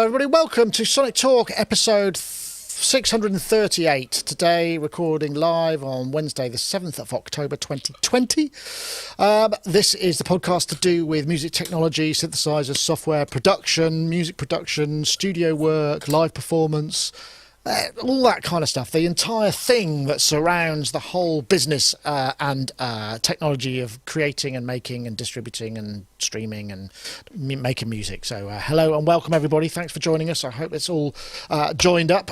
Hello everybody, welcome to Sonic Talk episode 638. Today recording live on Wednesday the 7th of October 2020. This is the podcast to do with music technology, synthesizers, software, production, music production, studio work, live performance, all that kind of stuff. The entire thing that surrounds the whole business and technology of creating and making and distributing and streaming and making music. So hello and welcome everybody. Thanks for joining us. I hope it's all joined up.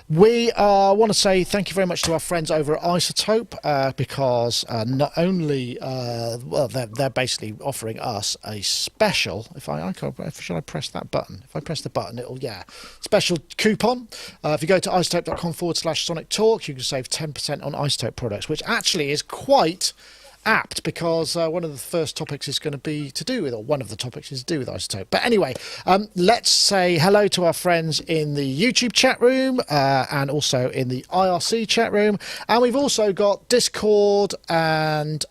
We want to say thank you very much to our friends over at iZotope because not only well they're basically offering us a special. Should I press that button? If I press the button, it'll special coupon. If you go to iZotope.com/Sonic Talk, you can save 10% on iZotope products, which actually is quite apt because one of the first topics is going to be to do with, or one of the topics is to do with iZotope. But anyway, let's say hello to our friends in the YouTube chat room and also in the IRC chat room. And we've also got Discord and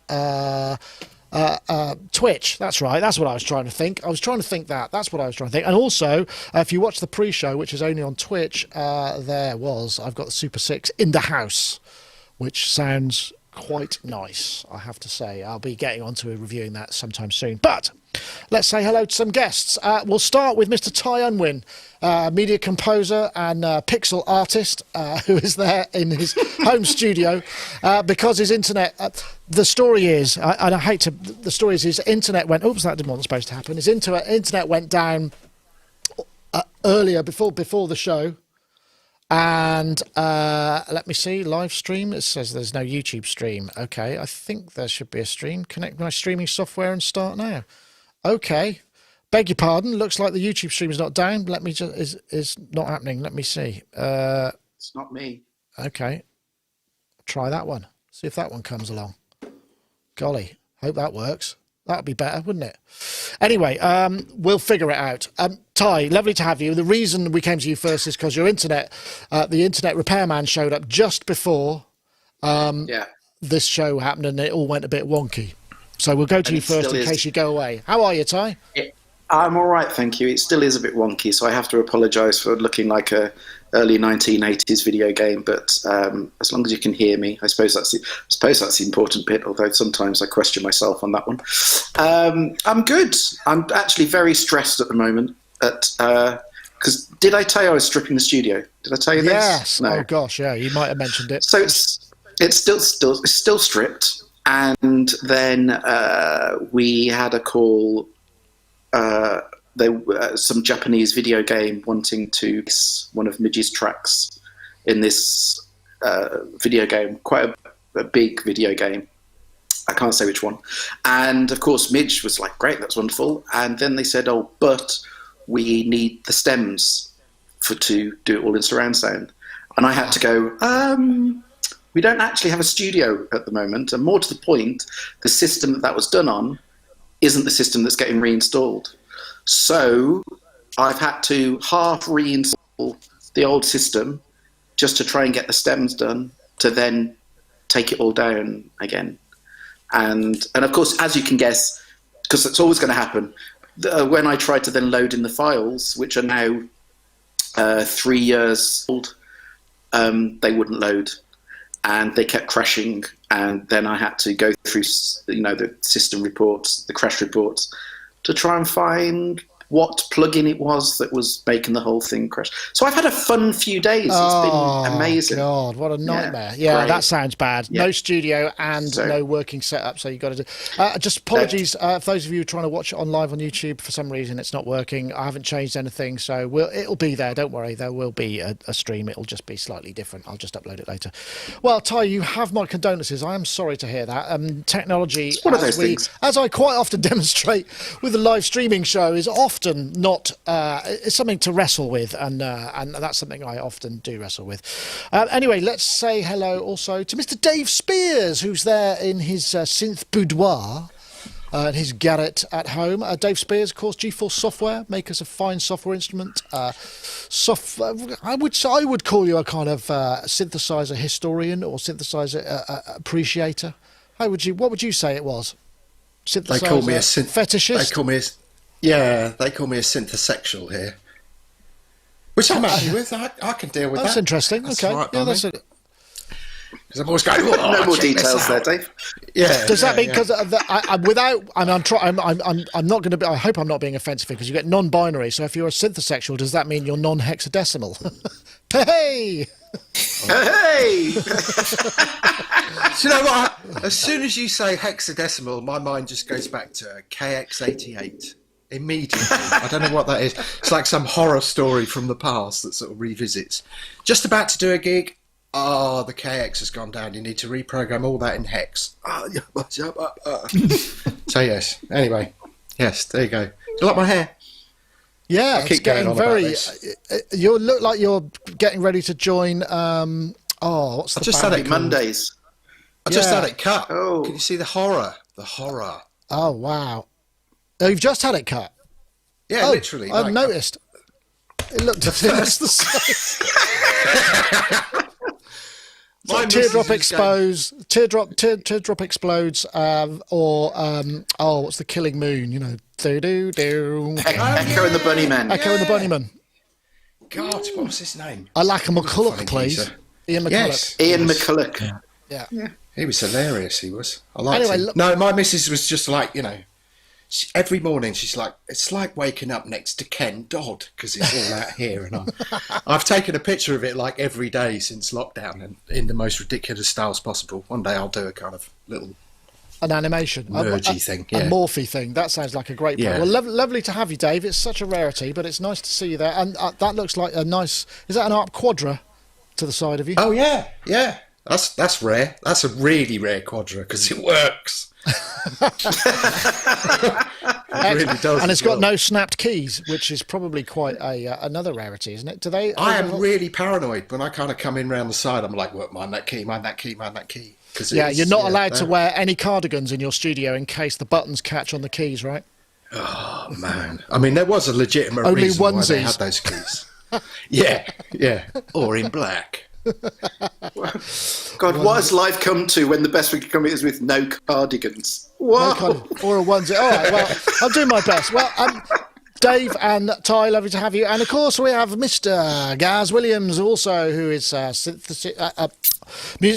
Twitch. That's right. That's what I was trying to think. That's what I was trying to think. And also, if you watch the pre-show, which is only on Twitch, I've got the Super 6 in the house, which sounds quite nice, I have to say. I'll be getting onto reviewing that sometime soon. But let's say hello to some guests. We'll start with Mr. Ty Unwin, media composer and pixel artist, who is there in his home studio because his internet. The story is, the story is his internet went. Oops, that wasn't supposed to happen. His internet went down earlier before the show. And let me see, live stream. It says there's no YouTube stream. Okay, I think there should be a stream. Connect my streaming software and start now. Okay, beg your pardon. Looks like the YouTube stream is not down. Let me just is not happening. Let me see. It's not me. Okay, try that one. See if that one comes along. Golly, hope that works. That'd be better, wouldn't it? Anyway, we'll figure it out. Ty, lovely to have you. The reason we came to you first is because your internet, the internet repairman showed up just before this show happened, and it all went a bit wonky. So we'll go to you first in case you go away. How are you, Ty? I'm all right, thank you. It still is a bit wonky, so I have to apologise for looking like a early 1980s video game. But as long as you can hear me, I suppose that's the important bit. Although sometimes I question myself on that one. I'm good. I'm actually very stressed at the moment. Because did I tell you I was stripping the studio? Did I tell you this? Yes. No. Oh gosh, yeah. You might have mentioned it. So it's still stripped, and then we had a call. Some Japanese video game wanting to one of Midge's tracks in this video game, quite a big video game. I can't say which one. And of course, Midge was like, "Great, that's wonderful." And then they said, "Oh, but we need the stems to do it all in surround sound." And I had to go, we don't actually have a studio at the moment. And more to the point, the system that was done on isn't the system that's getting reinstalled. So I've had to half reinstall the old system just to try and get the stems done to then take it all down again. And of course, as you can guess, because it's always going to happen, when I tried to then load in the files, which are now 3 years old, they wouldn't load. And they kept crashing, and then I had to go through, the system reports, the crash reports, to try and find what plugin it was that was making the whole thing crash. So I've had a fun few days. It's been amazing. Oh, God, what a nightmare. Yeah, that sounds bad. Yeah. No studio and no working setup, so you've got to do... just apologies for those of you trying to watch it on live on YouTube. For some reason, it's not working. I haven't changed anything, so it'll be there. Don't worry. There will be a stream. It'll just be slightly different. I'll just upload it later. Well, Ty, you have my condolences. I am sorry to hear that. Technology, it's one of those things. As I quite often demonstrate with the live streaming show, is often not it's something to wrestle with, and that's something I often do wrestle with. Anyway, let's say hello also to Mr. Dave Spiers, who's there in his synth boudoir and his garret at home. Dave Spiers, of course, GeForce Software, makers of fine software instrument. I would call you a kind of synthesizer historian or synthesizer appreciator. What would you say it was? They call me a fetishist. They call me a synthosexual here. Which I'm happy with. I can deal with that. That's interesting. That's Okay. right Yeah, by that's me. it. Because I'm always going, No more details there, Dave. Yeah. Does that mean because I'm not going to be? I hope I'm not being offensive because you get non-binary. So if you're a synthosexual, does that mean you're non-hexadecimal? Hey! Hey! Do you know what? As soon as you say hexadecimal, my mind just goes back to KX88. Immediately. I don't know what that is. It's like some horror story from the past that sort of revisits. Just about to do a gig. Oh, the KX has gone down. You need to reprogram all that in hex. So yes. Anyway, yes. There you go. Do you like my hair? Yeah, I keep going on about this. You look like you're getting ready to join. What's the? I just band had it called? Mondays. I just had it cut. Oh. Can you see the horror? The horror. Oh wow! Oh, you've just had it cut. Yeah, literally. I've like, noticed. It looked the same. So teardrop explodes, teardrop explodes, what's the Killing Moon? You know, do. Echo and the Bunnymen. Echo and the Bunnymen. God, what was his name? I like a Funny McCulloch, please. geezer. Ian McCulloch. Yes. Ian McCulloch. Yeah. He was hilarious, he was. I liked Anyway, him. look- No, my missus was just like, every morning she's like, it's like waking up next to Ken Dodd because it's all out here. And I've taken a picture of it like every day since lockdown and in the most ridiculous styles possible. One day I'll do a kind of little An animation. mergy thing. A Yeah. morphy thing. That sounds like a great plan. Yeah. Well, lovely to have you, Dave. It's such a rarity, but it's nice to see you there. And that looks like a nice... Is that an ARP Quadra to the side of you? Oh, yeah. Yeah. That's rare. That's a really rare Quadra because it works. It really does. And it's as got well. no snapped keys, which is probably quite another rarity, isn't it? Do they? I am really paranoid when I kind of come in round the side. I'm like, well, mind that key, mind that key, mind that key. Yeah, you're not allowed to wear any cardigans in your studio in case the buttons catch on the keys, right? Oh man! I mean, there was a legitimate Only reason why they onesies. had those keys. Yeah, or in black. God, what has life come to when the best we can come is with no cardigans? No Whoa! or a onesie. All right, well, I'll do my best. Well, Dave and Ty, lovely to have you. And of course, we have Mr. Gaz Williams, also, who is music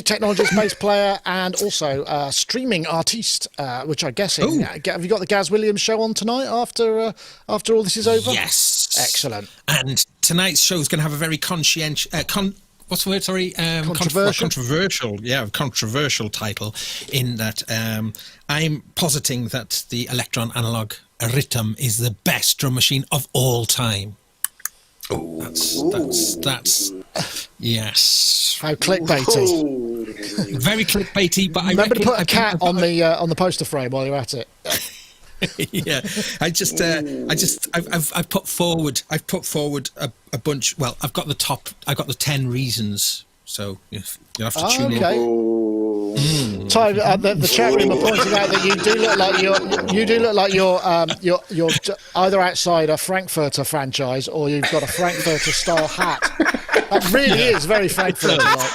technologist, bass player, and also streaming artiste, which I'm guessing. Have you got the Gaz Williams show on tonight after all this is over? Yes. Excellent. And tonight's show is going to have a very conscientious... what's the word? Sorry, controversial title. In that, I'm positing that the Electron Analog Rhythm is the best drum machine of all time. That's yes. How clickbaity! Very clickbaity, but I Remember to reckon put a cat on the poster frame while you're at it. yeah, I've put forward a bunch. Well, I've got the 10 reasons. So you'll have to tune in. Ty, the chat room are pointing out that you do look like you're either outside a Frankfurter franchise or you've got a Frankfurter style hat. That really is very Frankfurter-like.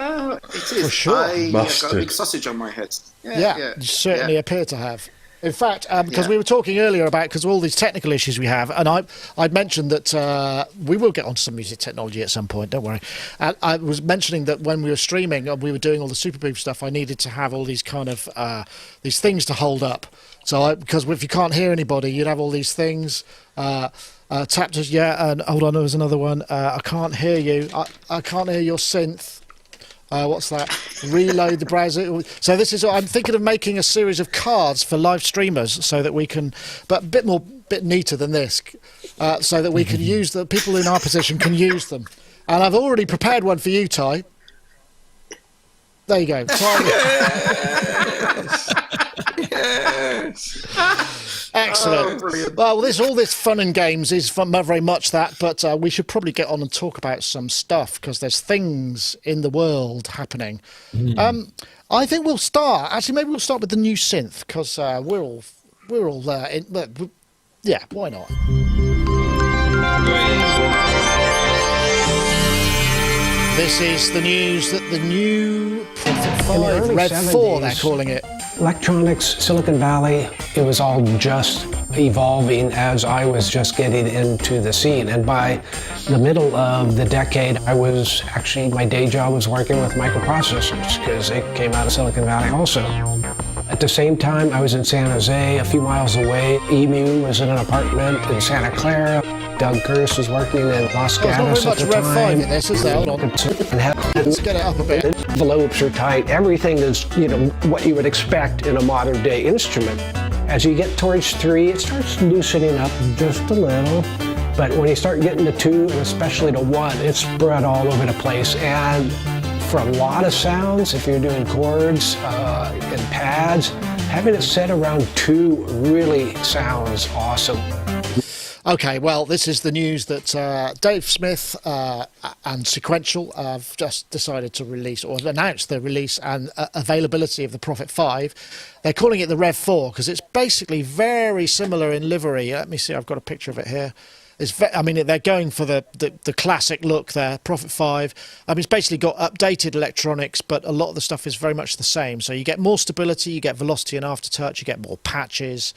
It is. For sure. I've got a big sausage on my head. Yeah, you certainly appear to have. In fact, because we were talking earlier about because of all these technical issues we have, and I'd mentioned that we will get onto some music technology at some point. Don't worry. And I was mentioning that when we were streaming and we were doing all the Super Booth stuff, I needed to have all these kind of these things to hold up. So because if you can't hear anybody, you'd have all these things. Tap just and hold on, there was another one. I can't hear you. I can't hear your synth. What's that? Reload the browser. So this is. I'm thinking of making a series of cards for live streamers, so that we can, but a bit neater than this, so that we can use the people in our position can use them. And I've already prepared one for you, Ty. There you go. Yes. Excellent. Well, all this fun and games is very much that, but we should probably get on and talk about some stuff because there's things in the world happening. I think we'll start. Actually, maybe we'll start with the new synth because we're all yeah. Why not? This is the news that the new Prophet 5 Red 4, they're calling it. Electronics, Silicon Valley, it was all just evolving as I was just getting into the scene. And by the middle of the decade, my day job was working with microprocessors because it came out of Silicon Valley also. At the same time, I was in San Jose, a few miles away. Emu was in an apartment in Santa Clara. Doug Curtis was working in Los Gatos at the time. There's not very much Rev 5 in this, is there? Hold on. Let's get it up a bit. Envelopes are tight. Everything is, what you would expect in a modern day instrument. As you get towards 3, it starts loosening up just a little. But when you start getting to 2, and especially to 1, it's spread all over the place. And for a lot of sounds, if you're doing chords and pads, having it set around 2 really sounds awesome. Okay, well, this is the news that Dave Smith and Sequential have just decided to release, or announced the release and availability of the Prophet 5. They're calling it the Rev 4 because it's basically very similar in livery. Let me see, I've got a picture of it here. They're going for the classic look there, Prophet 5. It's basically got updated electronics, but a lot of the stuff is very much the same. So you get more stability, you get velocity and aftertouch, you get more patches,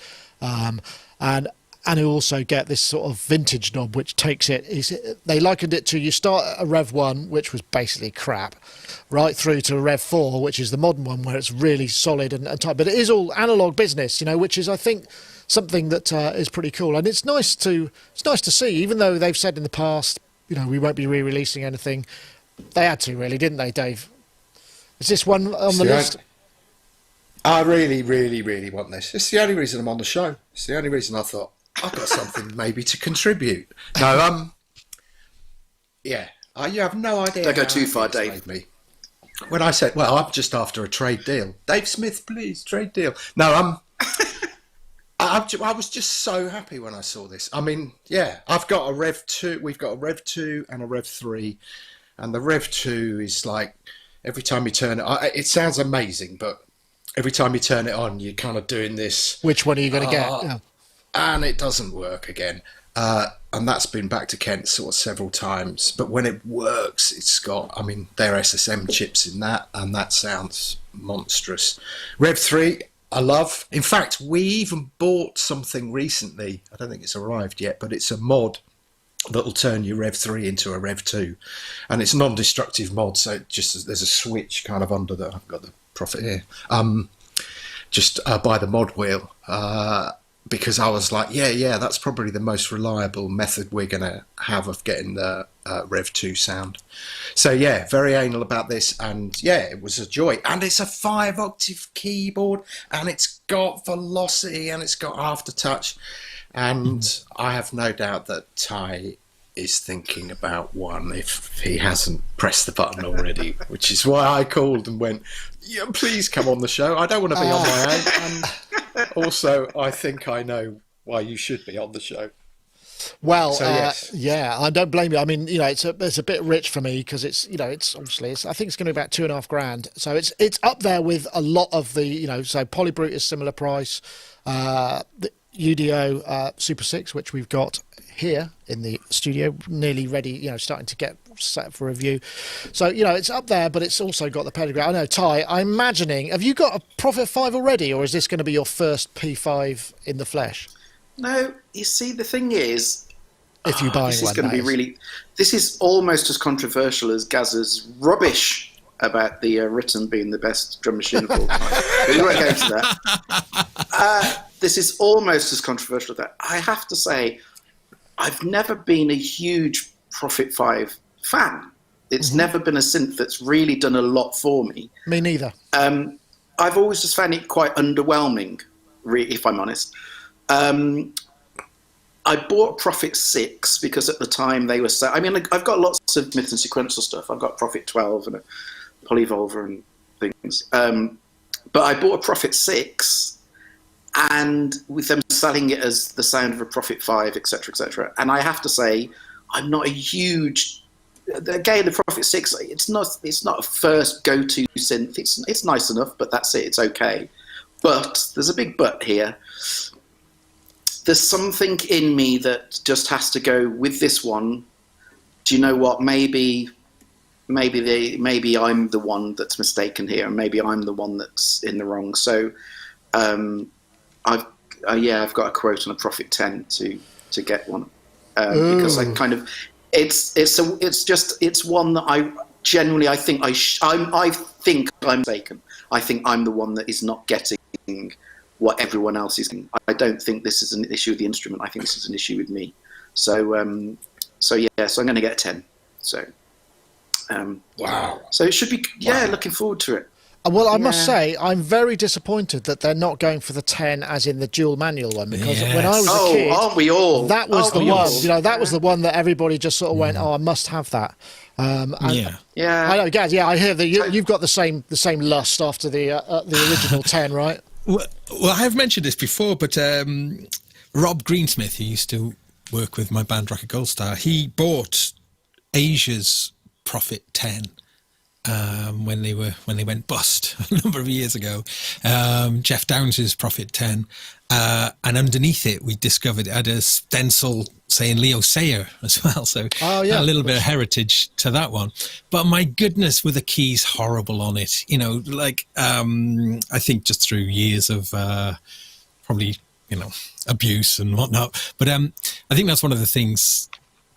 and you also get this sort of vintage knob, which takes it. They likened it to, you start at a Rev 1, which was basically crap, right through to a Rev 4, which is the modern one, where it's really solid and tight. But it is all analog business, which is, I think, something that is pretty cool. And it's nice to see, even though they've said in the past, we won't be re-releasing anything. They had to, really, didn't they, Dave? Is this one on the list? I really, really, really want this. It's the only reason I'm on the show. It's the only reason I thought, I've got something maybe to contribute. No, yeah, you have no idea. Don't go too far, Dave. Me. When I said, well, I'm just after a trade deal. Dave Smith, please, trade deal. No, I was just so happy when I saw this. I've got a Rev 2. We've got a Rev 2 and a Rev 3. And the Rev 2 is like, every time you turn it sounds amazing, but every time you turn it on, you're kind of doing this. Which one are you going to get? Yeah. And it doesn't work again. And that's been back to Kent sort of several times. But when it works, it's got, there are SSM chips in that, and that sounds monstrous. Rev 3, I love. In fact, we even bought something recently. I don't think it's arrived yet, but it's a mod that will turn your Rev 3 into a Rev 2. And it's a non-destructive mod, so there's a switch kind of under I've got the Prophet here. By the mod wheel. Because I was like, yeah, that's probably the most reliable method we're going to have of getting the Rev 2 sound. So, yeah, very anal about this. And, yeah, it was a joy. And it's a 5-octave keyboard. And it's got velocity. And it's got aftertouch. And I have no doubt that Ty is thinking about one if he hasn't pressed the button already. Which is why I called and went, yeah, please come on the show. I don't want to be on my own. And also, I think I know why you should be on the show. Well, so, yes. Yeah, I don't blame you. It's a bit rich for me because it's obviously I think it's going to be about $2,500. So it's up there with a lot of the so Polybrute is similar price, the UDO Super 6, which we've got here in the studio, nearly ready, starting to get set for review. So, it's up there, but it's also got the pedigree. I know, Ty, I'm imagining, have you got a Prophet 5 already, or is this going to be your first P5 in the flesh? No, you see, the thing is, if you're buying this one, is going to be really. This is almost as controversial as Gaz's rubbish about the Ritten being the best drum machine of all time. But we won't go into that. This is almost as controversial as that. I have to say, I've never been a huge Prophet 5 fan. It's never been a synth that's really done a lot for me. Me neither. I've always just found it quite underwhelming, if I'm honest. I bought Prophet 6 because at the time they were I've got lots of Myth and Sequential stuff. I've got Prophet 12 and a Polyvolver and things. But I bought a Prophet 6, and with them selling it as the sound of a Prophet 5, etc., and I have to say, I'm not a huge. Again, the Prophet 6, it's not a first go-to synth. It's nice enough, but that's it. It's okay. But there's a big but here. There's something in me that just has to go with this one. Do you know what? Maybe I'm the one that's mistaken here, and maybe I'm the one that's in the wrong. So, I've got a quote on a Prophet 10 to get one, because I kind of it's one that I genuinely I think I'm mistaken. I think I'm the one that is not getting what everyone else is getting. I don't think this is an issue with the instrument. I think this is an issue with me. So I'm going to get a 10. So wow. So it should be looking forward to it. Well, I must say, I'm very disappointed that they're not going for the 10 as in the dual manual one, because when I was a kid, aren't we all? That was the one. That was the one that everybody just sort of went, "Oh, I must have that." I know, Gaz. Yeah, I hear that you've got the same lust after the original 10, right? Well, I have mentioned this before, but Rob Greensmith, who used to work with my band Rocket Gold Star, he bought Asia's Prophet 10. When they went bust a number of years ago, Jeff Downes's Prophet 10, and underneath it we discovered it had a stencil saying Leo Sayer as well, so a little bit of heritage to that one. But my goodness, were the keys horrible on it, I think just through years of probably abuse and whatnot, but I think that's one of the things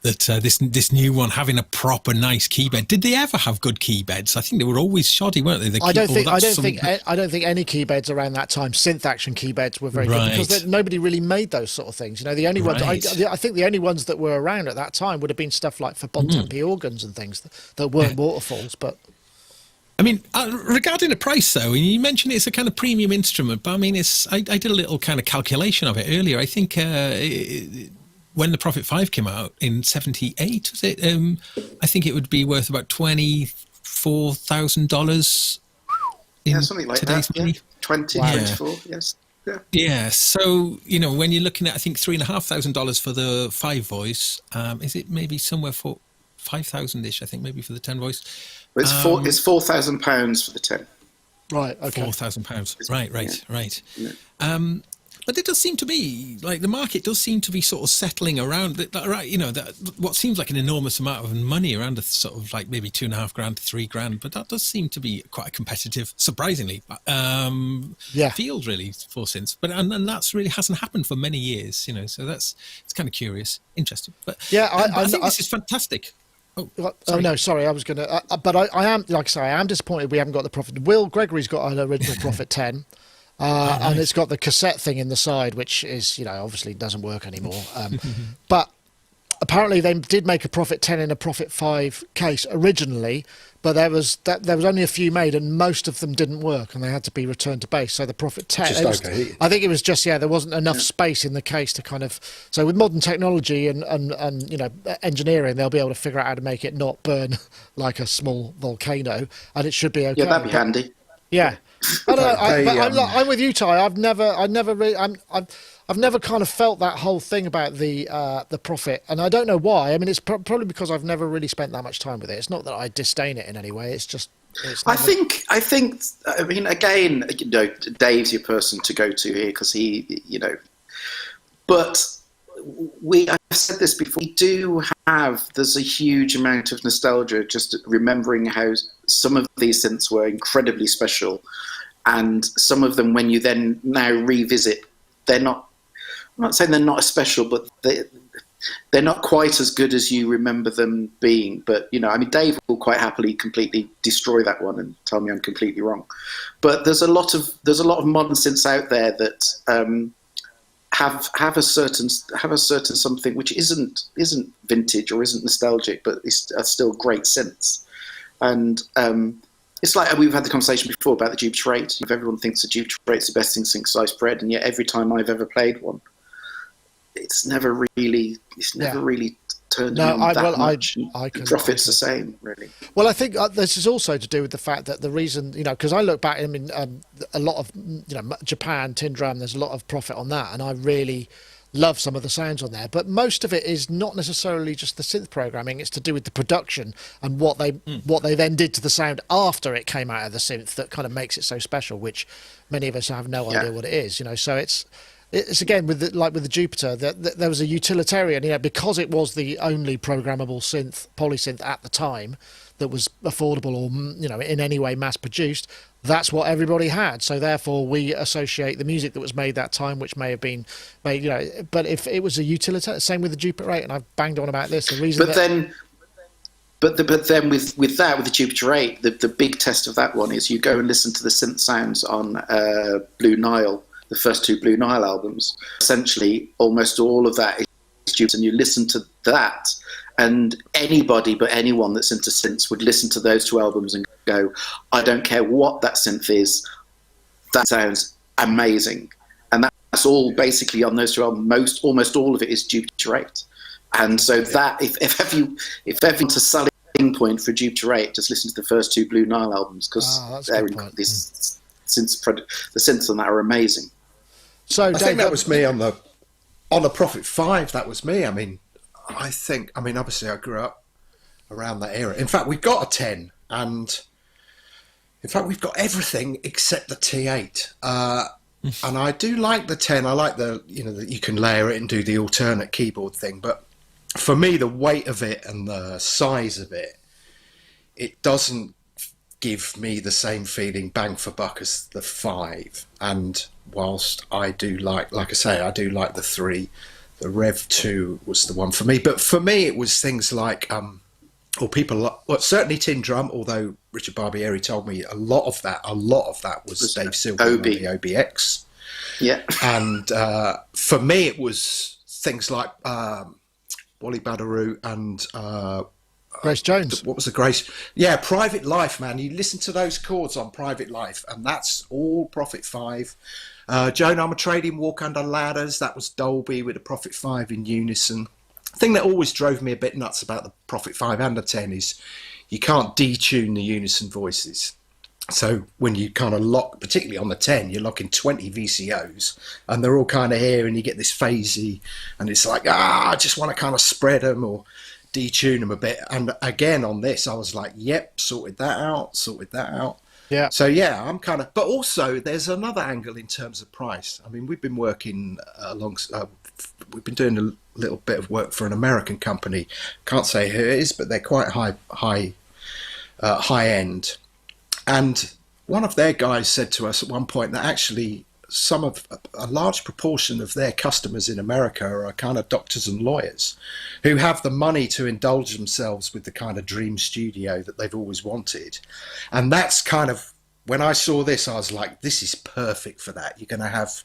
that this new one, having a proper nice key bed. Did they ever have good key beds? I think they were always shoddy, weren't they? I don't think any key beds around that time, synth action key beds, were very good, because nobody really made those sort of things. The only ones I think the only ones that were around at that time would have been stuff like for Bontempi organs and things that weren't waterfalls. But I mean, regarding the price, though, and you mentioned it's a kind of premium instrument, but I mean, I did a little kind of calculation of it earlier. I think when the Prophet 5 came out in 78, was it? I think it would be worth about $24,000 in something like today's that. money. 24, yes. Yeah. So, when you're looking at, I think, $3,500 for the 5 voice, is it maybe somewhere for 5,000-ish, I think, maybe for the 10 voice? Well, it's £4,000 for the 10. Right, okay. £4,000. Right. Yeah. But it does seem to be like the market does seem to be sort of settling around what seems like an enormous amount of money, around a sort of like maybe $2,500 to $3,000, but that does seem to be quite a competitive, surprisingly, field really for synths. But and that's really hasn't happened for many years, so it's kind of curious, interesting. But I think this is fantastic. I was going to, but I am, like I say, I am disappointed we haven't got the Prophet. Will Gregory's got an original Prophet 10. And it's got the cassette thing in the side, which is, obviously doesn't work anymore. But apparently they did make a Prophet 10 in a Prophet 5 case originally, but there was only a few made, and most of them didn't work, and they had to be returned to base. So the Prophet 10, I think it was just there wasn't enough space in the case to kind of. So with modern technology and engineering, they'll be able to figure out how to make it not burn like a small volcano, and it should be okay. Yeah, that'd be handy. Yeah. I don't know. I'm with you, Ty. I've never kind of felt that whole thing about the Prophet, and I don't know why. I mean, it's probably because I've never really spent that much time with it. It's not that I disdain it in any way. It's just. I think. I mean, again, Dave's your person to go to here because he, but. I've said this before, there's a huge amount of nostalgia just remembering how some of these synths were incredibly special, and some of them, when you then now revisit, I'm not saying they're not as special, but they're not quite as good as you remember them being. But, Dave will quite happily completely destroy that one and tell me I'm completely wrong. But there's a lot of modern synths out there that, have a certain something which isn't vintage or isn't nostalgic, but it's still great synths. And it's like we've had the conversation before about the Dupe Trait. Everyone thinks the Dupe Trait's the best thing since sliced bread, and yet every time I've ever played one, it's never really turned me on that much. The Prophet's the same, really. Well, I think this is also to do with the fact that the reason, because I look back, a lot of, Japan, Tin Drum, there's a lot of Prophet on that, and I really love some of the sounds on there. But most of it is not necessarily just the synth programming; it's to do with the production and what they then did to the sound after it came out of the synth that kind of makes it so special, which many of us have no idea what it is. So it's. it's again with the Jupiter that there was a utilitarian, because it was the only programmable polysynth at the time that was affordable or in any way mass produced. That's what everybody had, so therefore we associate the music that was made that time, which may have been made, but if it was a utilitarian, same with the Jupiter 8, and I've banged on about this. The reason, but then with the Jupiter 8, the big test of that one is you go and listen to the synth sounds on Blue Nile, the first two Blue Nile albums. Essentially, almost all of that is Jupiter, and you listen to that. And anybody but anyone that's into synths would listen to those two albums and go, I don't care what that synth is, that sounds amazing. And that's all basically on those two albums. Almost all of it is Jupiter 8. And so that, if ever to selling point for Jupiter 8, just listen to the first two Blue Nile albums, because the synths on that are amazing. So I think that was me on the Prophet 5. That was me. I mean, obviously I grew up around that era. In fact, we've got a 10, and in fact, we've got everything except the T8. And I do like the 10. I like that you can layer it and do the alternate keyboard thing. But for me, the weight of it and the size of it, it doesn't give me the same feeling bang for buck as the 5. And whilst I do like I say, I do like the 3. The Rev 2 was the one for me, but for me it was things like, certainly Tin Drum. Although Richard Barbieri told me a lot of that was Dave Silver on the OBX. Yeah, and for me it was things like Wally Badarou and Grace Jones. What was the Grace? Yeah, Private Life, man. You listen to those chords on Private Life, and that's all Prophet 5. Joan, I'm a Trading, Walk Under Ladders. That was Dolby with the Prophet 5 in unison. The thing that always drove me a bit nuts about the Prophet 5 and the 10 is you can't detune the unison voices. So when you kind of lock, particularly on the 10, you're locking 20 VCOs, and they're all kind of here, and you get this phasey, and it's like, I just want to kind of spread them or detune them a bit. And again, on this, I was like, yep, sorted that out. Yeah. So yeah, I'm kind of, but also there's another angle in terms of price. I mean, we've been working we've been doing a little bit of work for an American company. Can't say who it is, but they're quite high end. And one of their guys said to us at one point that actually a large proportion of their customers in America are kind of doctors and lawyers who have the money to indulge themselves with the kind of dream studio that they've always wanted. And that's kind of, when I saw this, I was like, this is perfect for that. You're going to have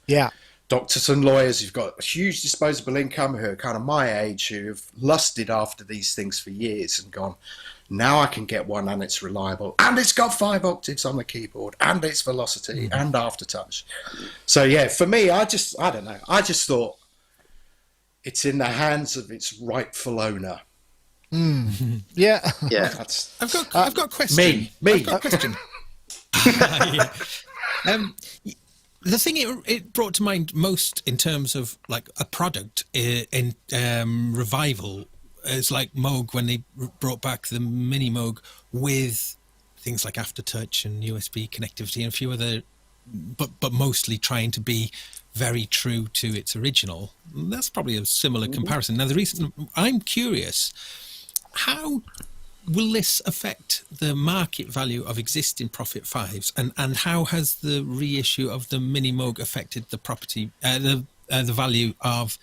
doctors and lawyers who've got a huge disposable income, who are kind of my age, who have lusted after these things for years and gone, now I can get one and it's reliable and it's got 5 octaves on the keyboard and it's velocity and aftertouch. So yeah, for me, I don't know. I just thought it's in the hands of its rightful owner. Yeah. Yeah. I've got a question. Me. I've got a question. The thing it brought to mind most in terms of like a product in revival is like Moog, when they brought back the Mini Moog with things like aftertouch and USB connectivity and a few other, but mostly trying to be very true to its original. That's probably a similar comparison. Now, the reason I'm curious, how will this affect the market value of existing Prophet 5s, and how has the reissue of the Mini Moog affected the the value of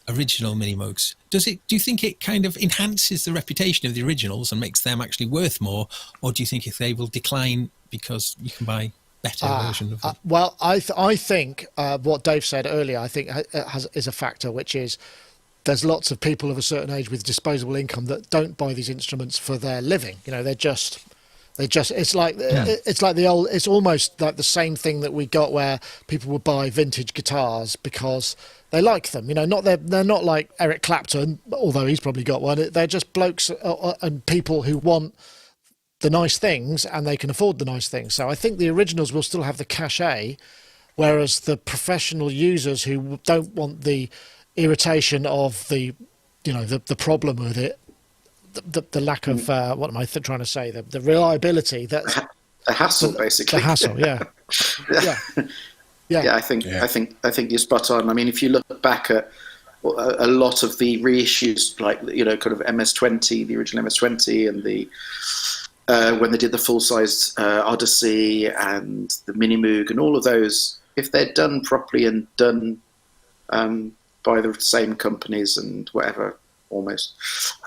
original Mini Moogs? Do you think it kind of enhances the reputation of the originals and makes them actually worth more, or do you think if they will decline because you can buy better version of them? Well, I think what Dave said earlier, I think is a factor, which is there's lots of people of a certain age with disposable income that don't buy these instruments for their living. They're just it's almost like the same thing that we got where people would buy vintage guitars because they like them. They're not like Eric Clapton, although he's probably got one. They're just blokes and people who want the nice things and they can afford the nice things. So I think the originals will still have the cachet, whereas the professional users who don't want the irritation of the problem with it, the lack of what am I trying to say? The reliability, that's the hassle, basically. The hassle, yeah. Yeah, I think you're spot on. I mean, if you look back at a lot of the reissues, like kind of MS-20, the original MS-20, and the when they did the full-size Odyssey and the Mini Moog and all of those, if they're done properly and done by the same companies and whatever, almost,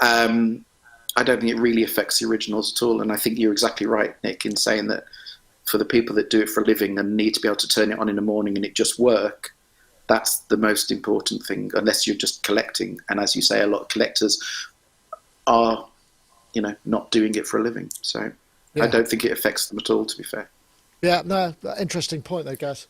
I don't think it really affects the originals at all. And I think you're exactly right, Nick, in saying that for the people that do it for a living and need to be able to turn it on in the morning and it just work, that's the most important thing, unless you're just collecting. And as you say, a lot of collectors are, not doing it for a living. So I don't think it affects them at all, to be fair. Yeah, no, interesting point there, guys.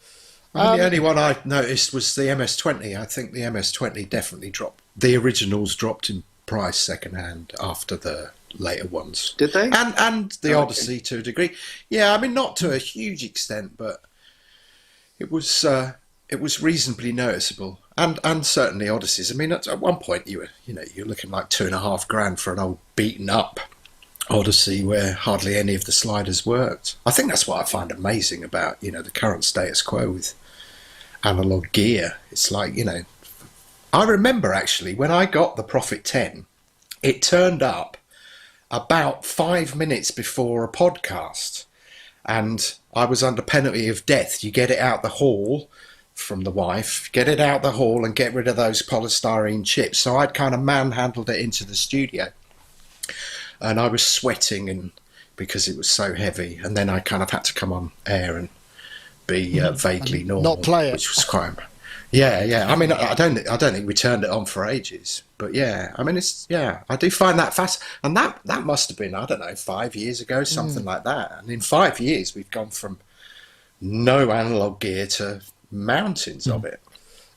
The only one I noticed was the MS-20. I think the MS-20 definitely dropped. The originals dropped in price secondhand after the later ones. Did they? And the Odyssey to a degree. Yeah, I mean, not to a huge extent, but it was reasonably noticeable. And certainly Odysseys. I mean, at one point you're looking like $2,500 for an old beaten up Odyssey where hardly any of the sliders worked. I think that's what I find amazing about the current status quo with analog gear. It's like I remember actually when I got the Prophet 10, it turned up about 5 minutes before a podcast, and I was under penalty of death. You get it out the hall from the wife, get it out the hall and get rid of those polystyrene chips. So I'd kind of manhandled it into the studio, and I was sweating and because it was so heavy, and then I kind of had to come on air and be vaguely normal, not play it, which was quite. Yeah. I mean, I don't think we turned it on for ages, but yeah. I mean, I do find that fast, and that must have been 5 years ago, something like that. And in 5 years, we've gone from no analog gear to mountains of it.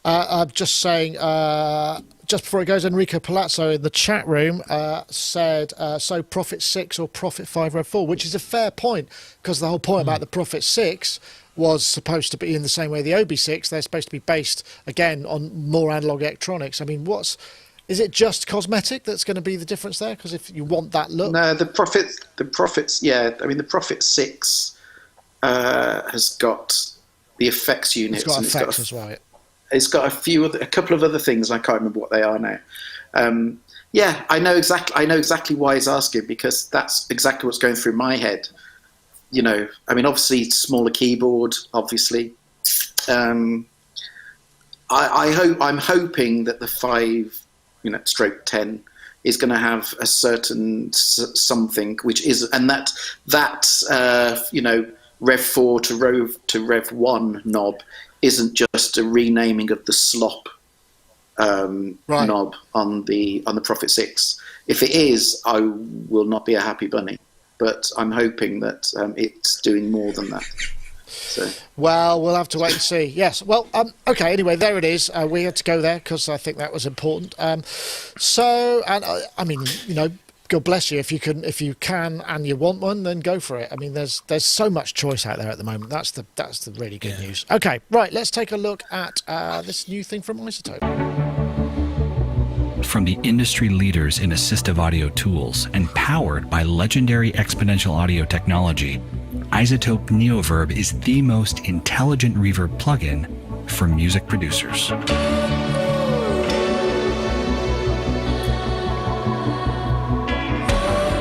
I'm just saying, just before it goes, Enrico Palazzo in the chat room said, so Prophet 6 or Prophet 5 Rev 4, which is a fair point, because the whole point about the Prophet 6 was supposed to be in the same way the OB6. They're supposed to be based, again, on more analog electronics. I mean, is it just cosmetic that's going to be the difference there? Because if you want that look... No, the Prophets, yeah. I mean, the Prophet 6 has got the effects units. It's got effects as well. It's got a couple of other things. I can't remember what they are now. Yeah, I know exactly why he's asking, because that's exactly what's going through my head. I mean, obviously smaller keyboard, obviously. I'm hoping that the 5, stroke 10 is going to have a certain something, which is, and that Rev 4 to Rev 1 knob isn't just a renaming of the slop knob on the Prophet 6. If it is, I will not be a happy bunny. But I'm hoping that it's doing more than that. So. Well, we'll have to wait and see. Yes. Well, okay. Anyway, there it is. We had to go there because I think that was important. I mean, God bless you. If you can, and you want one, then go for it. I mean, there's so much choice out there at the moment. That's the really good news. Okay, right. Let's take a look at this new thing from iZotope. From the industry leaders in assistive audio tools and powered by legendary exponential audio technology, iZotope Neoverb is the most intelligent reverb plugin for music producers.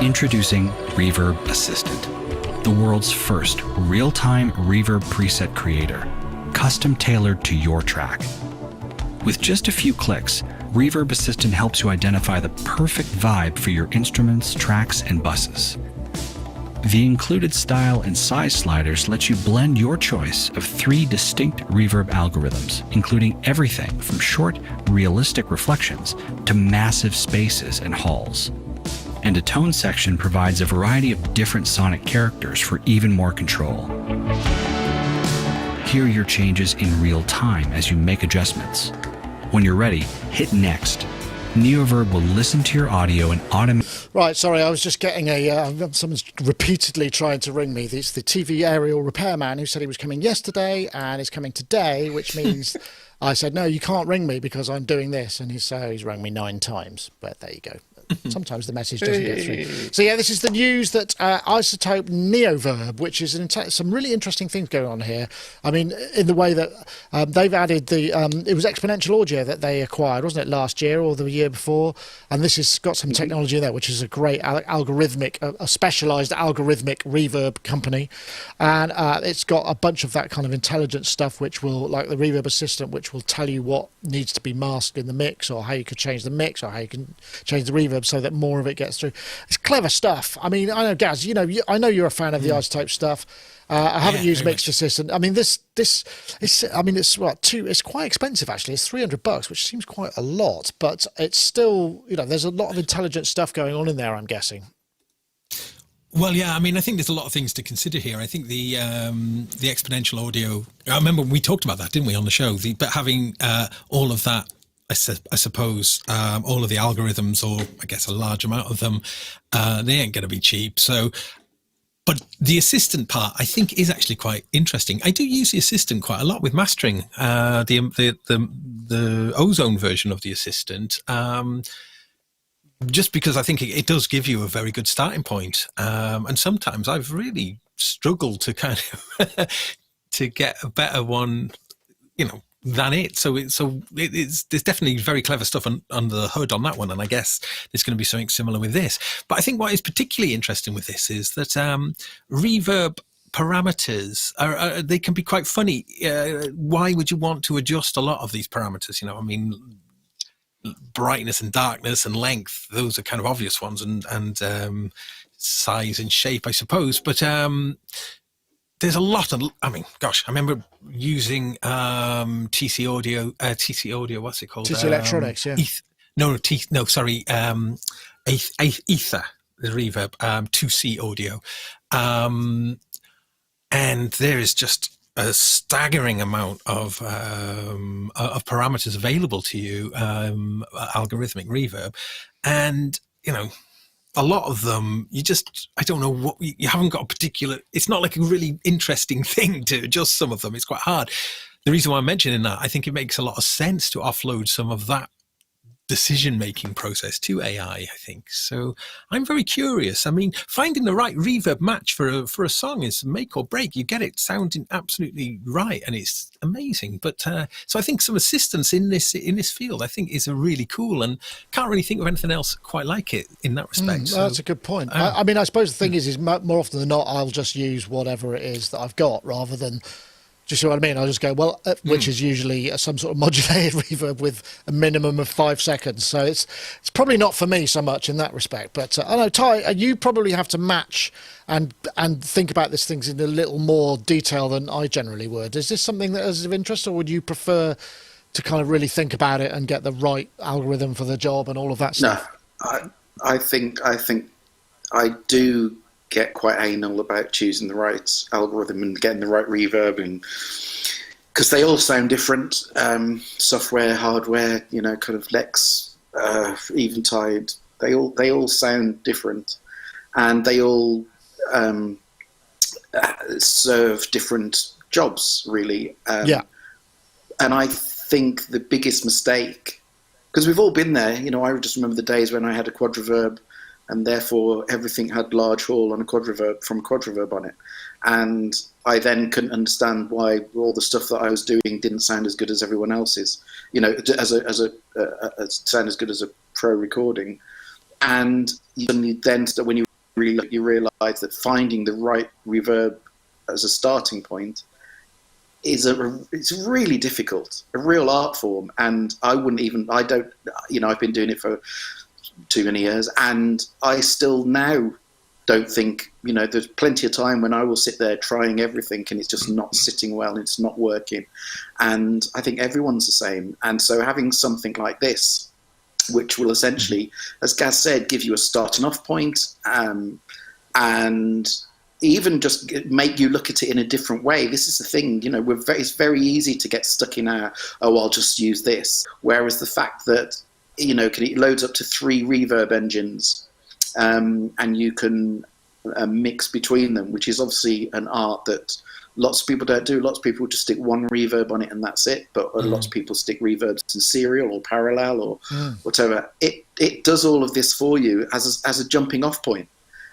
Introducing Reverb Assistant, the world's first real-time reverb preset creator, custom tailored to your track. With just a few clicks, Reverb Assistant helps you identify the perfect vibe for your instruments, tracks, and buses. The included style and size sliders let you blend your choice of 3 distinct reverb algorithms, including everything from short, realistic reflections to massive spaces and halls. And a tone section provides a variety of different sonic characters for even more control. Hear your changes in real time as you make adjustments. When you're ready, hit Next. Neoverb will listen to your audio and automatically... Right, sorry, I was just getting someone's repeatedly trying to ring me. It's the TV aerial repairman who said he was coming yesterday and is coming today, which means I said, no, you can't ring me because I'm doing this. And he's rung me 9 times. But there you go. sometimes the message doesn't get through. So yeah, this is the news that iZotope Neoverb, which is some really interesting things going on here. I mean, in the way that they've added it was Exponential Audio that they acquired, wasn't it, last year or the year before? And this has got some technology in there, which is a great algorithmic, a specialised algorithmic reverb company, and it's got a bunch of that kind of intelligent stuff, which will, like the Reverb Assistant, which will tell you what needs to be masked in the mix, or how you could change the mix, or how you can change the reverb so that more of it gets through. It's clever stuff. I mean, I know, Gaz, I know you're a fan of the iZotope stuff. I haven't used Mixed Assistant. I mean, it's quite expensive actually. It's $300, which seems quite a lot, but it's still, there's a lot of intelligent stuff going on in there, I'm guessing. Well, yeah, I mean, I think there's a lot of things to consider here. I think the exponential audio, I remember we talked about that, didn't we, on the show? But having all of that, I suppose, all of the algorithms, or I guess a large amount of them, they ain't going to be cheap. So, but the assistant part, I think, is actually quite interesting. I do use the assistant quite a lot with mastering, the Ozone version of the assistant. Just because I think it does give you a very good starting point. And sometimes I've really struggled to kind of to get a better one, than it. So there's definitely very clever stuff under the hood on that one. And I guess there's going to be something similar with this. But I think what is particularly interesting with this is that reverb parameters they can be quite funny. Why would you want to adjust a lot of these parameters? I mean, brightness and darkness and length, those are kind of obvious ones, and size and shape, I suppose. But there's a lot of, I remember using TC Audio, what's it called? TC Electronics, yeah. Ether, the reverb, 2C Audio. And there is just a staggering amount of parameters available to you, algorithmic reverb, and a lot of them I don't know what, you haven't got a particular. It's not like a really interesting thing to adjust some of them. It's quite hard. The reason why I'm mentioning that, I think it makes a lot of sense to offload some of that decision-making process to AI, I think. So I'm very curious. I mean, finding the right reverb match for a song is make or break. You get it sounding absolutely right, and it's amazing. But so I think some assistance in this field, I think, is a really cool, and can't really think of anything else quite like it in that respect. So, that's a good point. I mean, I suppose the thing is more often than not, I'll just use whatever it is that I've got, rather than, do you see what I mean? I'll just go, which is usually some sort of modulated reverb with a minimum of 5 seconds. So it's probably not for me so much in that respect. But I know, Ty, you probably have to match and think about these things in a little more detail than I generally would. Is this something that is of interest, or would you prefer to kind of really think about it and get the right algorithm for the job and all of that stuff? No, I think I do get quite anal about choosing the right algorithm and getting the right reverb, and because they all sound different, software, hardware, kind of Lex, Eventide, they all sound different, and they all serve different jobs, really. And I think the biggest mistake, because we've all been there, I just remember the days when I had a quad reverb, and therefore everything had large hall on a quad reverb on it, and I then couldn't understand why all the stuff that I was doing didn't sound as good as everyone else's, sound as good as a pro recording. And then when you really realise that finding the right reverb as a starting point it's really difficult, a real art form. And I've been doing it for too many years, and I still now don't think, there's plenty of time when I will sit there trying everything and it's just not sitting well, it's not working. And I think everyone's the same. And so having something like this, which will essentially, as Gaz said, give you a starting off point, and even just make you look at it in a different way. This is the thing, it's very easy to get stuck in I'll just use this. Whereas the fact that, it loads up to 3 reverb engines, and you can mix between them, which is obviously an art that lots of people don't do. Lots of people just stick one reverb on it and that's it. But lots of people stick reverbs in serial or parallel or whatever. It does all of this for you as a jumping off point,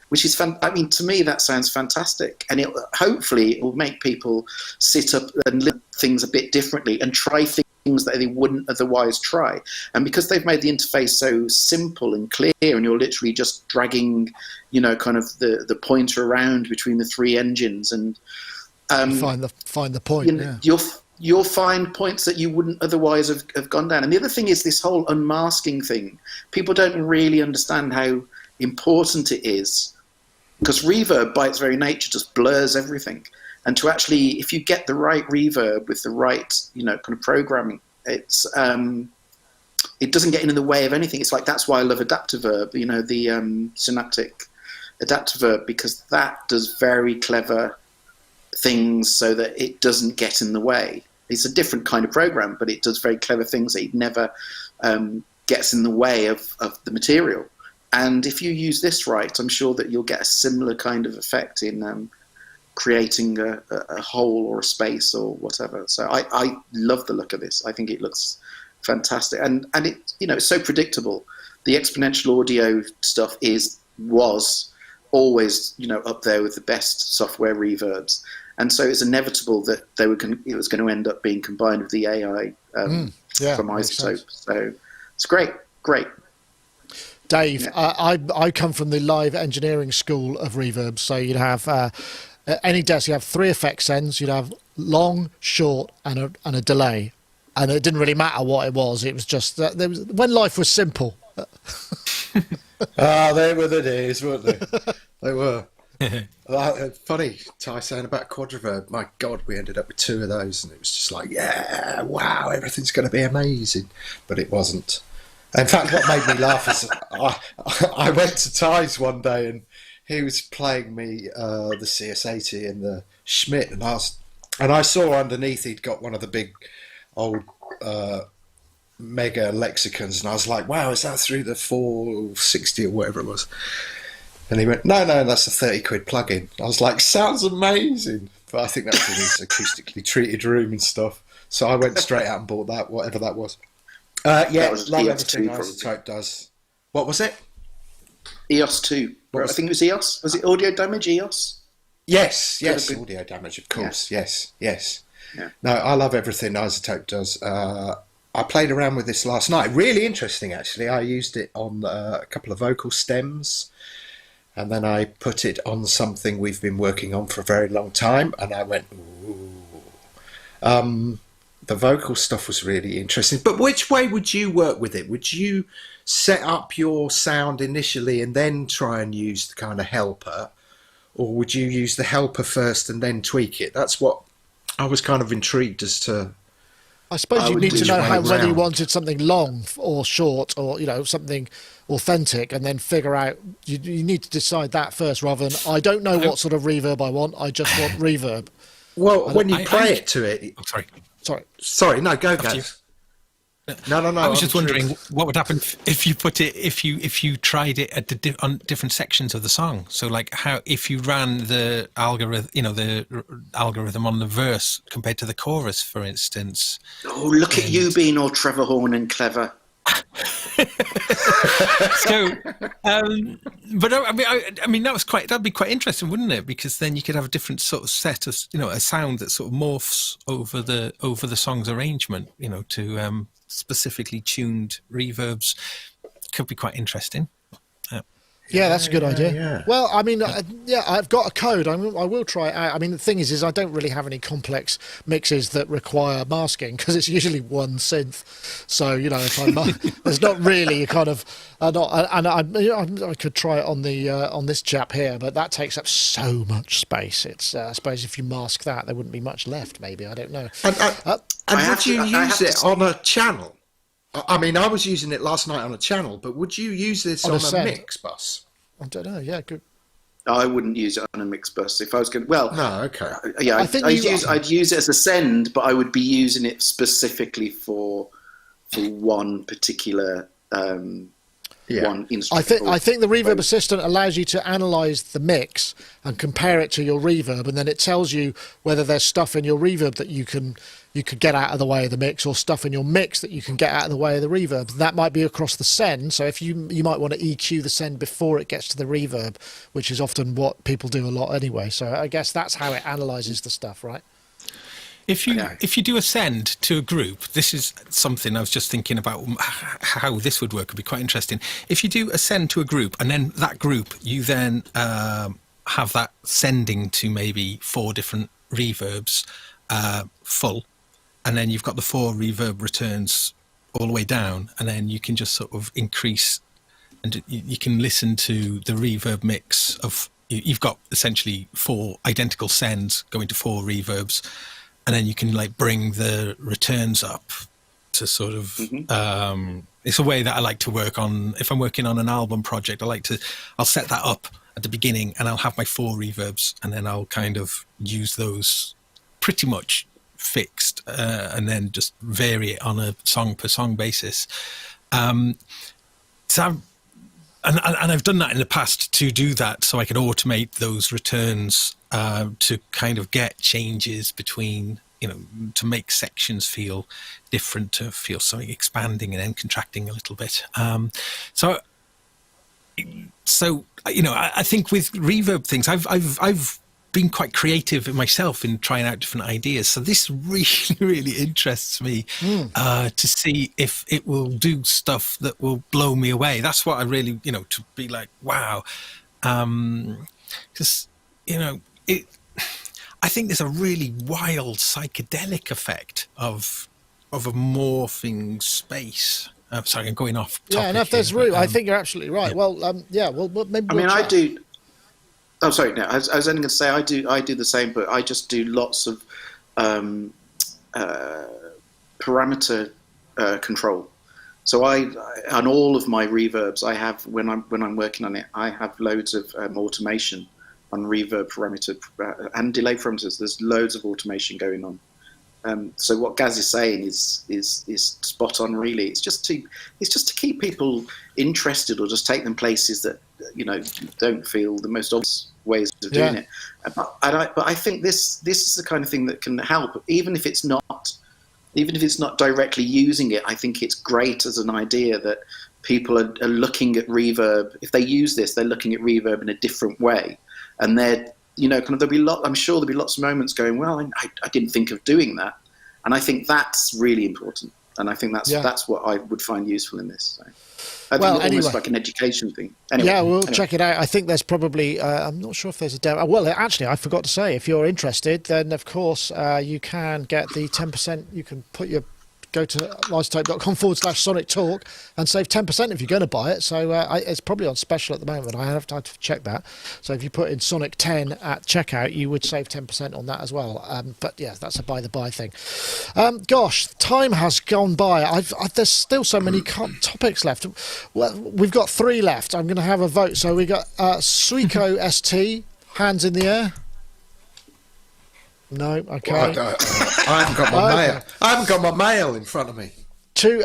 which is fun. I mean, to me, that sounds fantastic. And hopefully it will make people sit up and live things a bit differently and try things that they wouldn't otherwise try. And because they've made the interface so simple and clear, and you're literally just dragging, kind of the pointer around between the three engines and find the point. You'll find points that you wouldn't otherwise have gone down. And the other thing is this whole unmasking thing. People don't really understand how important it is, because reverb by its very nature just blurs everything. And to actually, if you get the right reverb with the right, kind of programming, it doesn't get in the way of anything. It's like, that's why I love Adaptiverb, the Synaptic Adaptiverb, because that does very clever things so that it doesn't get in the way. It's a different kind of program, but it does very clever things that it never gets in the way of the material. And if you use this right, I'm sure that you'll get a similar kind of effect in creating a hole or a space or whatever. So I love the look of this. I think it looks fantastic, and it it's so predictable. The exponential audio stuff was always up there with the best software reverbs, and so it's inevitable that it was going to end up being combined with the AI from iZotope. So it's great. Dave, I come from the live engineering school of reverb. So you'd have any desk, you have three effects ends. You'd have long, short, and a delay, and it didn't really matter what it was. It was just when life was simple. They were the days, weren't they? They were. Funny, Ty saying about Quadriverb. My God, we ended up with two of those, and it was just like, yeah, wow, everything's going to be amazing. But it wasn't. In fact, what made me laugh is I went to Ty's one day, and he was playing me the CS80 and the Schmidt, and I saw underneath he'd got one of the big old mega lexicons, and I was like, wow, is that through the 460 or whatever it was? And he went, no, that's a 30 quid plug-in. I was like, sounds amazing. But I think that was in his acoustically treated room and stuff. So I went straight out and bought that, whatever that was. Love everything iZotope does. What was it? EOS 2. I think it was EOS. Was it Audio Damage, EOS? Yes, Audio Damage, of course. Yeah. Yes. Yeah. No, I love everything iZotope does. I played around with this last night. Really interesting, actually. I used it on a couple of vocal stems, and then I put it on something we've been working on for a very long time, and I went, ooh. The vocal stuff was really interesting. But which way would you work with it? Would you set up your sound initially and then try and use the kind of helper? Or would you use the helper first and then tweak it? That's what I was kind of intrigued as to. I suppose you need to know whether you wanted something long or short or, something authentic, and then figure out, you need to decide that first rather than, I don't know what sort of reverb I want, I just want reverb. Well, when you play it to it... Sorry, no, go, guys. No. I was just wondering what would happen if you put it, if you tried it at on different sections of the song. So, like, how if you ran the algorithm, the algorithm on the verse compared to the chorus, for instance. Oh, look at you being all Trevor Horn and clever. So, but I mean, that'd be quite interesting, wouldn't it? Because then you could have a different sort of set of, a sound that sort of morphs over the song's arrangement, to specifically tuned reverbs. Could be quite interesting. Yeah, that's a good idea. Yeah. Well, I mean, I've got a code. I will try it out. I mean, the thing is I don't really have any complex mixes that require masking because it's usually one synth. So, if there's not really a kind of, I could try it on this chap here, but that takes up so much space. It's I suppose if you mask that, there wouldn't be much left. Maybe, I don't know. And would you use it on a channel? I mean, I was using it last night on a channel, but would you use this on a mix bus? I don't know. Yeah, good. I wouldn't use it on a mix bus if I was going. Well, no, okay. Yeah, I'd use it as a send, but I would be using it specifically for one particular one instrument. I think the Reverb Assistant allows you to analyze the mix and compare it to your reverb, and then it tells you whether there's stuff in your reverb that you could get out of the way of the mix, or stuff in your mix that you can get out of the way of the reverb. That might be across the send. So if you might want to EQ the send before it gets to the reverb, which is often what people do a lot anyway. So I guess that's how it analyzes the stuff, right? If you do a send to a group, this is something I was just thinking about how this would work. Would be quite interesting. If you do a send to a group, and then that group, you then have that sending to maybe 4 different reverbs full, and then you've got the 4 reverb returns all the way down, and then you can just sort of increase, and you can listen to the reverb mix of. You've got essentially 4 identical sends going to 4 reverbs. And then you can like bring the returns up to sort of, it's a way that I like to work on. If I'm working on an album project, I'll set that up at the beginning, and I'll have my 4 reverbs, and then I'll kind of use those pretty much fixed, and then just vary it on a song per song basis. And I've done that in the past to do that, so I can automate those returns to kind of get changes between, to make sections feel different, to feel something expanding and then contracting a little bit. So I think with reverb things, I've been quite creative myself in trying out different ideas. So this really, really interests me to see if it will do stuff that will blow me away. That's what I really, to be like, wow. Because, I think there's a really wild psychedelic effect of a morphing space. Sorry, I'm going off topic. Yeah, and if there's room, I think you're absolutely right. Yeah. Well, maybe. I do. Oh, sorry. No, I was only going to say I do the same, but I just do lots of parameter control. So on all of my reverbs, I have when I'm working on it, I have loads of automation on reverb parameter and delay parameters. There's loads of automation going on. So what Gaz is saying is spot on. Really, it's just to keep people interested, or just take them places that don't feel the most obvious ways of doing it. But I think this is the kind of thing that can help, even if it's not directly using it. I think it's great as an idea that people are looking at reverb. If they use this, they're looking at reverb in a different way, and they're I'm sure there'll be lots of moments going, well, I didn't think of doing that, and I think that's really important, and I think that's what I would find useful in this. So. I think almost like an education thing. Anyway, check it out. I think there's probably, I'm not sure if there's a demo. Well, actually, I forgot to say, if you're interested, then of course you can get the 10%. You can go to iZotope.com/Sonic Talk and save 10% if you're going to buy it. So it's probably on special at the moment. I have to check that. So if you put in Sonic 10 at checkout, you would save 10% on that as well. But yeah, that's a by the by thing. Gosh, time has gone by. There's still so many topics left. Well, we've got 3 left. I'm going to have a vote. So we got Suiko ST, hands in the air. No, okay. Well, I haven't got my mail. I haven't got my mail in front of me. 2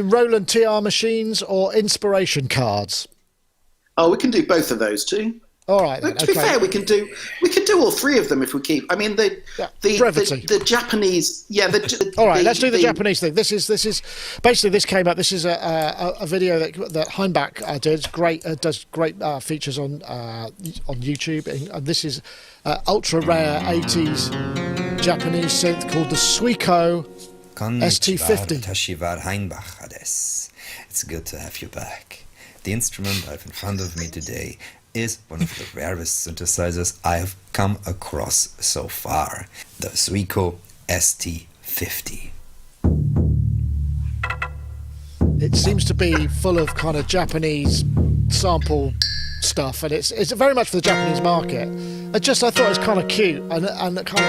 Roland TR machines or inspiration cards? Oh, we can do both of those too. All right. Then, to be fair, we can do all 3 of them if we keep. I mean, the Japanese. Yeah. All right. Let's do the Japanese thing. This is basically, this came up. This is a video that Hainbach did. Great, does great features on YouTube, and this is ultra rare 80s Japanese synth called the Suiko ST50. Tashivar Hainbach des. It's good to have you back. The instrument I have in front of me today is one of the rarest synthesizers I have come across so far, the Suiko ST50. It seems to be full of kind of Japanese sample stuff, and it's very much for the Japanese market. I thought it was kind of cute and kind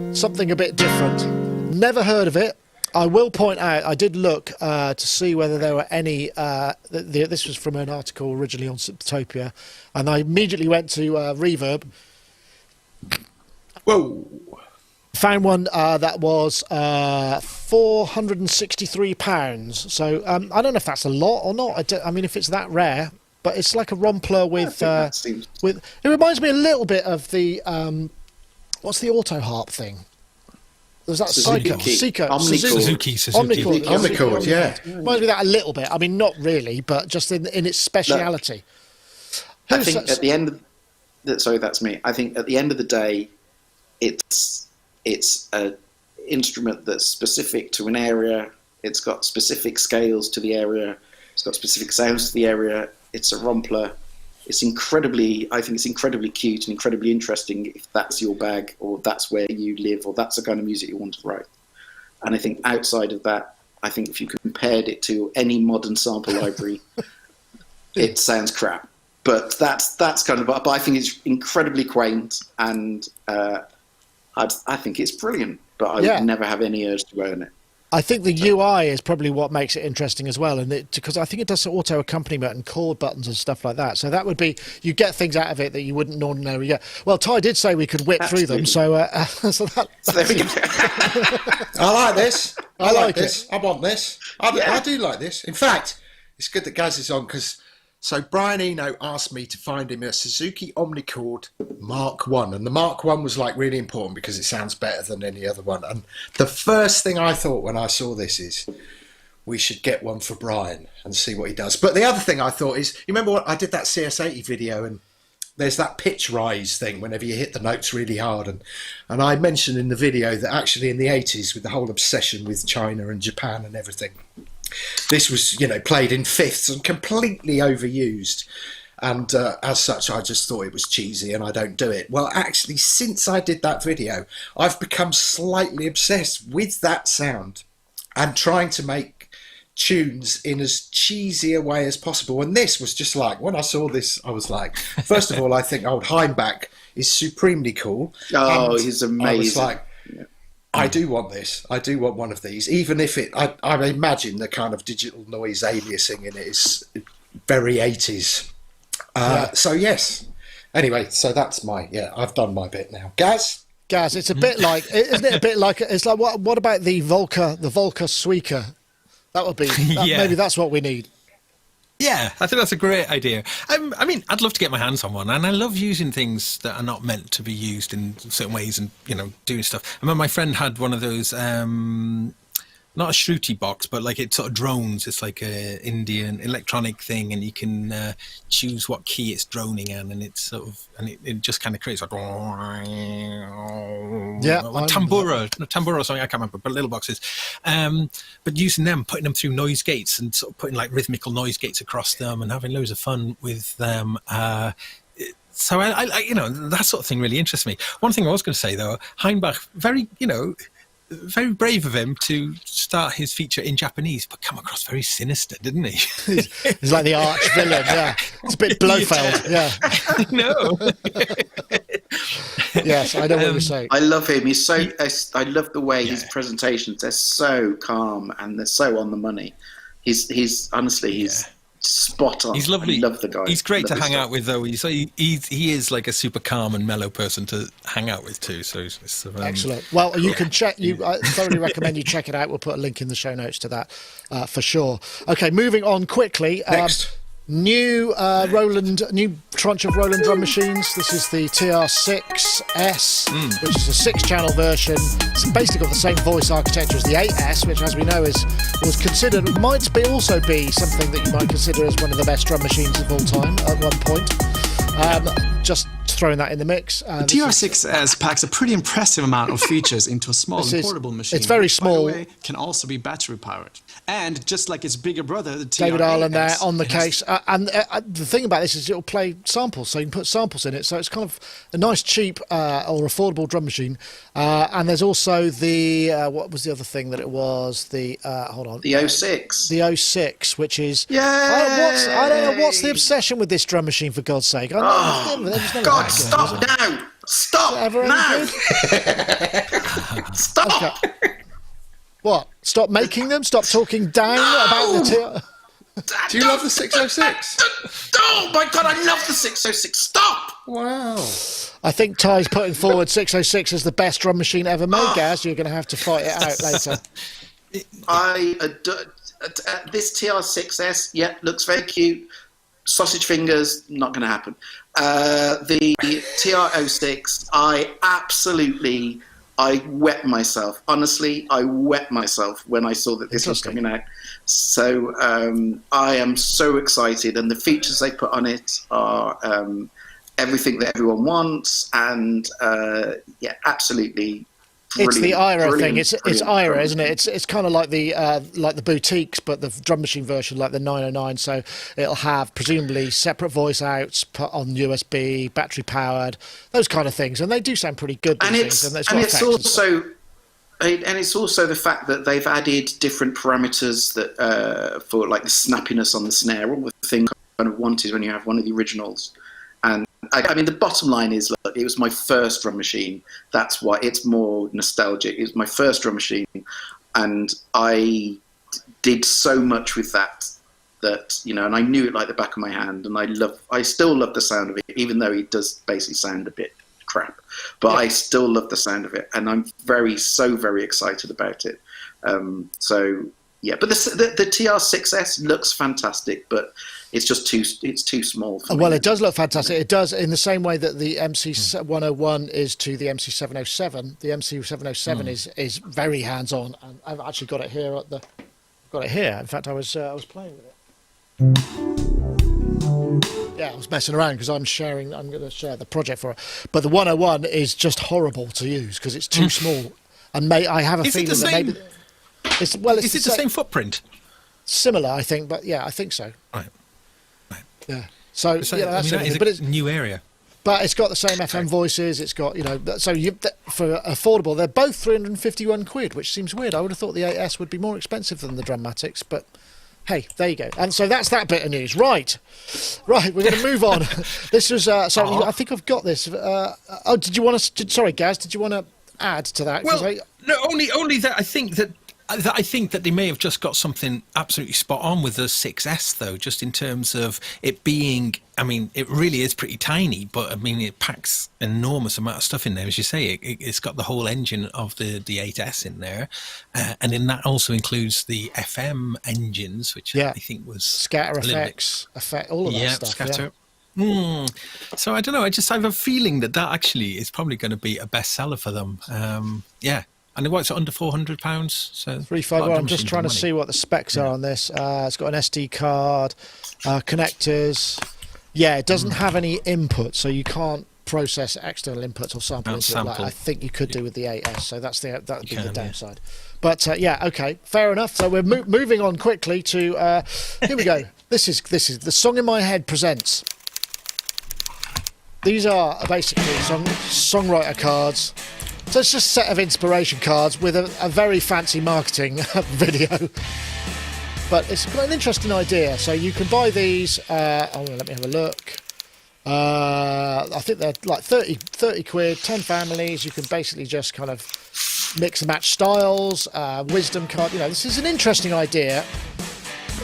of something a bit different. Never heard of it. I will point out, I did look to see whether there were any. This was from an article originally on Synthopia, and I immediately went to Reverb. Whoa! Found one that was £463. So I don't know if that's a lot or not. I mean, if it's that rare, but it's like a Rompler with with. It reminds me a little bit of the what's the auto harp thing? Was that Suiko? Omnichord, yeah. Reminds me of that a little bit. I mean, not really, but just in its speciality. I think at the end of sorry, that's me. I think at the end of the day, it's an instrument that's specific to an area. It's got specific scales to the area. It's got specific sounds to the area. It's a Rompler. I think it's incredibly cute and incredibly interesting if that's your bag or that's where you live or that's the kind of music you want to write. And I think outside of that, I think if you compared it to any modern sample library, it sounds crap. But that's kind of. But I think it's incredibly quaint, and I think it's brilliant. But I would never have any urge to own it. I think the UI is probably what makes it interesting as well, and because I think it does auto accompaniment and chord buttons and stuff like that. So that would be, you get things out of it that you wouldn't ordinarily get. Well, Ty did say we could whip through them, so so there we go. I like this. I like this. I want this. I do like this. In fact, it's good that Gaz is on because. So Brian Eno asked me to find him a Suzuki Omnichord Mark 1. And the Mark 1 was like really important because it sounds better than any other one. And the first thing I thought when I saw this is we should get one for Brian and see what he does. But the other thing I thought is, you remember what I did that CS80 video and there's that pitch rise thing whenever you hit the notes really hard. And I mentioned in the video that actually in the 80s with the whole obsession with China and Japan and everything, this was, played in fifths and completely overused. And as such, I just thought it was cheesy and I don't do it. Well, actually, since I did that video, I've become slightly obsessed with that sound and trying to make tunes in as cheesy a way as possible. And this was just like, when I saw this, I was like, first of all, I think old Hainbach is supremely cool. Oh, he's amazing. I was like, I do want this. I do want one of these, even if I imagine the kind of digital noise aliasing in it is very 80s. So yes. Anyway, so that's I've done my bit now. Gaz, it's a bit like, isn't it? A bit like it's like what about the Volca Suiko? That would be maybe that's what we need. Yeah, I think that's a great idea. I mean, I'd love to get my hands on one, and I love using things that are not meant to be used in certain ways and, doing stuff. I remember my friend had one of those, not a Shruti box, but like it sort of drones. It's like a Indian electronic thing, and you can choose what key it's droning in, and it's sort of, and it just kind of creates like tambura or something. I can't remember, but little boxes. But using them, putting them through noise gates, and sort of putting like rhythmical noise gates across them, and having loads of fun with them. So I that sort of thing really interests me. One thing I was going to say though, Hainbach, very brave of him to start his feature in Japanese, but come across very sinister, didn't he? He's like the arch villain, yeah. It's a bit Blofeld, yeah. No. Yes, I know what you're saying. I love him. He's so. I love the way his presentations. They're so calm and they're so on the money. He's honestly spot on. He's lovely. I love the guy. He's great to hang out with, though. He is like a super calm and mellow person to hang out with too. So it's excellent. Well, you can check. I thoroughly recommend you check it out. We'll put a link in the show notes to that for sure. Okay, moving on quickly. Next. New tranche of Roland drum machines. This is the TR6S, which is a 6-channel version. It's basically got the same voice architecture as the 8S, which, as we know, was considered might also be something that you might consider as one of the best drum machines of all time at one point. Just throwing that in the mix. The TR6S packs a pretty impressive amount of features into a small and portable machine. It's very small. By the way, can also be battery powered. And just like its bigger brother, the TR8S, David Ireland there on the case. And the thing about this is it'll play samples, so you can put samples in it. So it's kind of a nice, cheap or affordable drum machine. And there's also the, what was the other thing that it was? The, hold on. The 06. The 06, which is... Yay! I don't know, what's the obsession with this drum machine, for God's sake? God, stop now! Stop now! Stop! Okay. What? Stop making them? Stop talking down about the TR... Do you love the 606? Oh my God, I love the 606. Stop! Wow. I think Ty's putting forward 606 as the best drum machine ever made, Gaz. You're going to have to fight it out later. This TR6S, yeah, looks very cute. Sausage fingers, not going to happen. The TR06, I wet myself. Honestly, I wet myself when I saw that this was coming out. So I am so excited, and the features they put on it are everything that everyone wants, and absolutely. It's the IRA thing. Brilliant, It's IRA, isn't it? It's kind of like the boutiques, but the drum machine version, like the 909. So it'll have presumably separate voice outs put on USB, battery powered, those kind of things, and they do sound pretty good. It's also the fact that they've added different parameters that for like the snappiness on the snare, all the things I kind of wanted when you have one of the originals. And I mean, the bottom line is, look, it was my first drum machine. That's why it's more nostalgic. It was my first drum machine, and I did so much with that, and I knew it like the back of my hand. And I still love the sound of it, even though it does basically sound a bit crap. But I still love the sound of it, and I'm very excited about it. But the TR6S looks fantastic, but it's just too small for me. Well, it does look fantastic. It does, in the same way that the MC101 is to the MC707. The MC707 is very hands-on, and I've actually got it here In fact, I was playing with it. Yeah, I was messing around because I'm going to share the project for it. But the 101 is just horrible to use because it's too small. And I have a feeling that maybe is it the same footprint? Similar, I think, but yeah, I think so. Right. Yeah. So that that's but it's a new area. But it's got the same FM voices. It's got, for affordable, they're both 351 quid, which seems weird. I would have thought the 8S would be more expensive than the Drummatics, but hey, there you go. And so that's that bit of news. Right, we're going to move on. This was, I think I've got this. Did you want to, sorry, Gaz, did you want to add to that? Well, only that I think that they may have just got something absolutely spot on with the 6S, though, just in terms of it being, I mean, it really is pretty tiny, but I mean, it packs an enormous amount of stuff in there. As you say, it's got the whole engine of the 8S in there. And then that also includes the FM engines, which I think was scatter effects, all of that stuff. Scatter. Yeah. So I don't know. I have a feeling that actually is probably going to be a bestseller for them. And it's under £400, so 351. I'm just trying to see what the specs are on this. It's got an SD card, connectors. Yeah, it doesn't have any input, so you can't process external inputs or sample into it like I think you could do with the 8S. So that would be the downside. But okay, fair enough. So we're moving on quickly to here we go. This is the Song in My Head presents. These are basically songwriter cards. So it's just a set of inspiration cards with a very fancy marketing video. But it's quite an interesting idea. So you can buy these. Let me have a look. I think they're like 30 quid, 10 families. You can basically just kind of mix and match styles. Wisdom card. This is an interesting idea.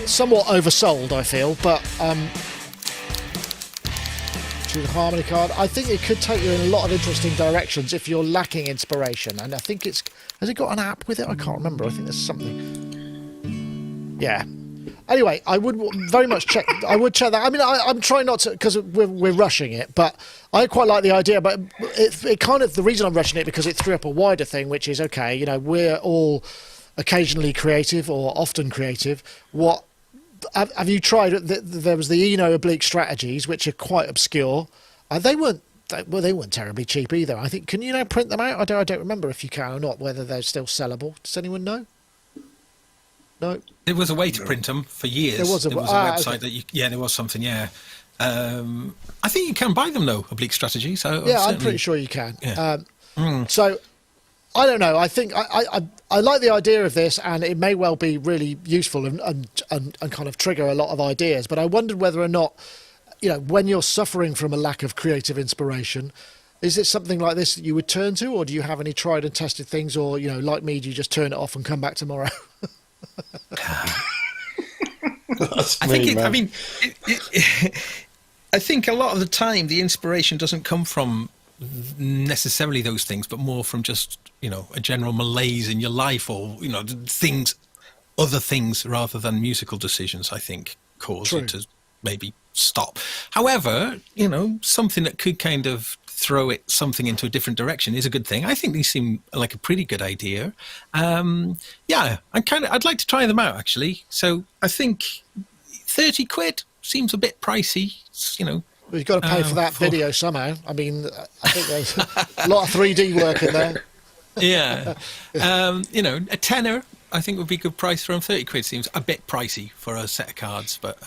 Somewhat oversold, I feel, but... the harmony card. I think it could take you in a lot of interesting directions if you're lacking inspiration. And I think has it got an app with it? I can't remember. I think there's something. Yeah. Anyway, I would very much check. I would check that. I mean, I'm trying not to because we're rushing it, but I quite like the idea. But it kind of the reason I'm rushing it because it threw up a wider thing, which is okay. We're all occasionally creative or often creative. What? Have you tried? There was the Eno oblique strategies, which are quite obscure. They weren't terribly cheap either. I think. Can you now print them out? I don't remember if you can or not. Whether they're still sellable. Does anyone know? No. There was a way to print them for years. There was a website that there was something. Yeah. I think you can buy them though. Oblique strategy. So I'm pretty sure you can. Yeah. So. I don't know. I think I like the idea of this, and it may well be really useful and kind of trigger a lot of ideas. But I wondered whether or not, when you're suffering from a lack of creative inspiration, is it something like this that you would turn to, or do you have any tried and tested things, or like me, do you just turn it off and come back tomorrow? I think a lot of the time the inspiration doesn't come from necessarily those things, but more from just, a general malaise in your life, or, other things rather than musical decisions, I think, cause you to maybe stop. However, something that could kind of throw something into a different direction is a good thing. I think these seem like a pretty good idea. I'd like to try them out, actually. So I think 30 quid seems a bit pricey, Well, you've got to pay for that video somehow. I mean, I think there's a lot of 3D work in there. Yeah. A tenner, I think, would be a good price for them. 30 quid seems a bit pricey for a set of cards. But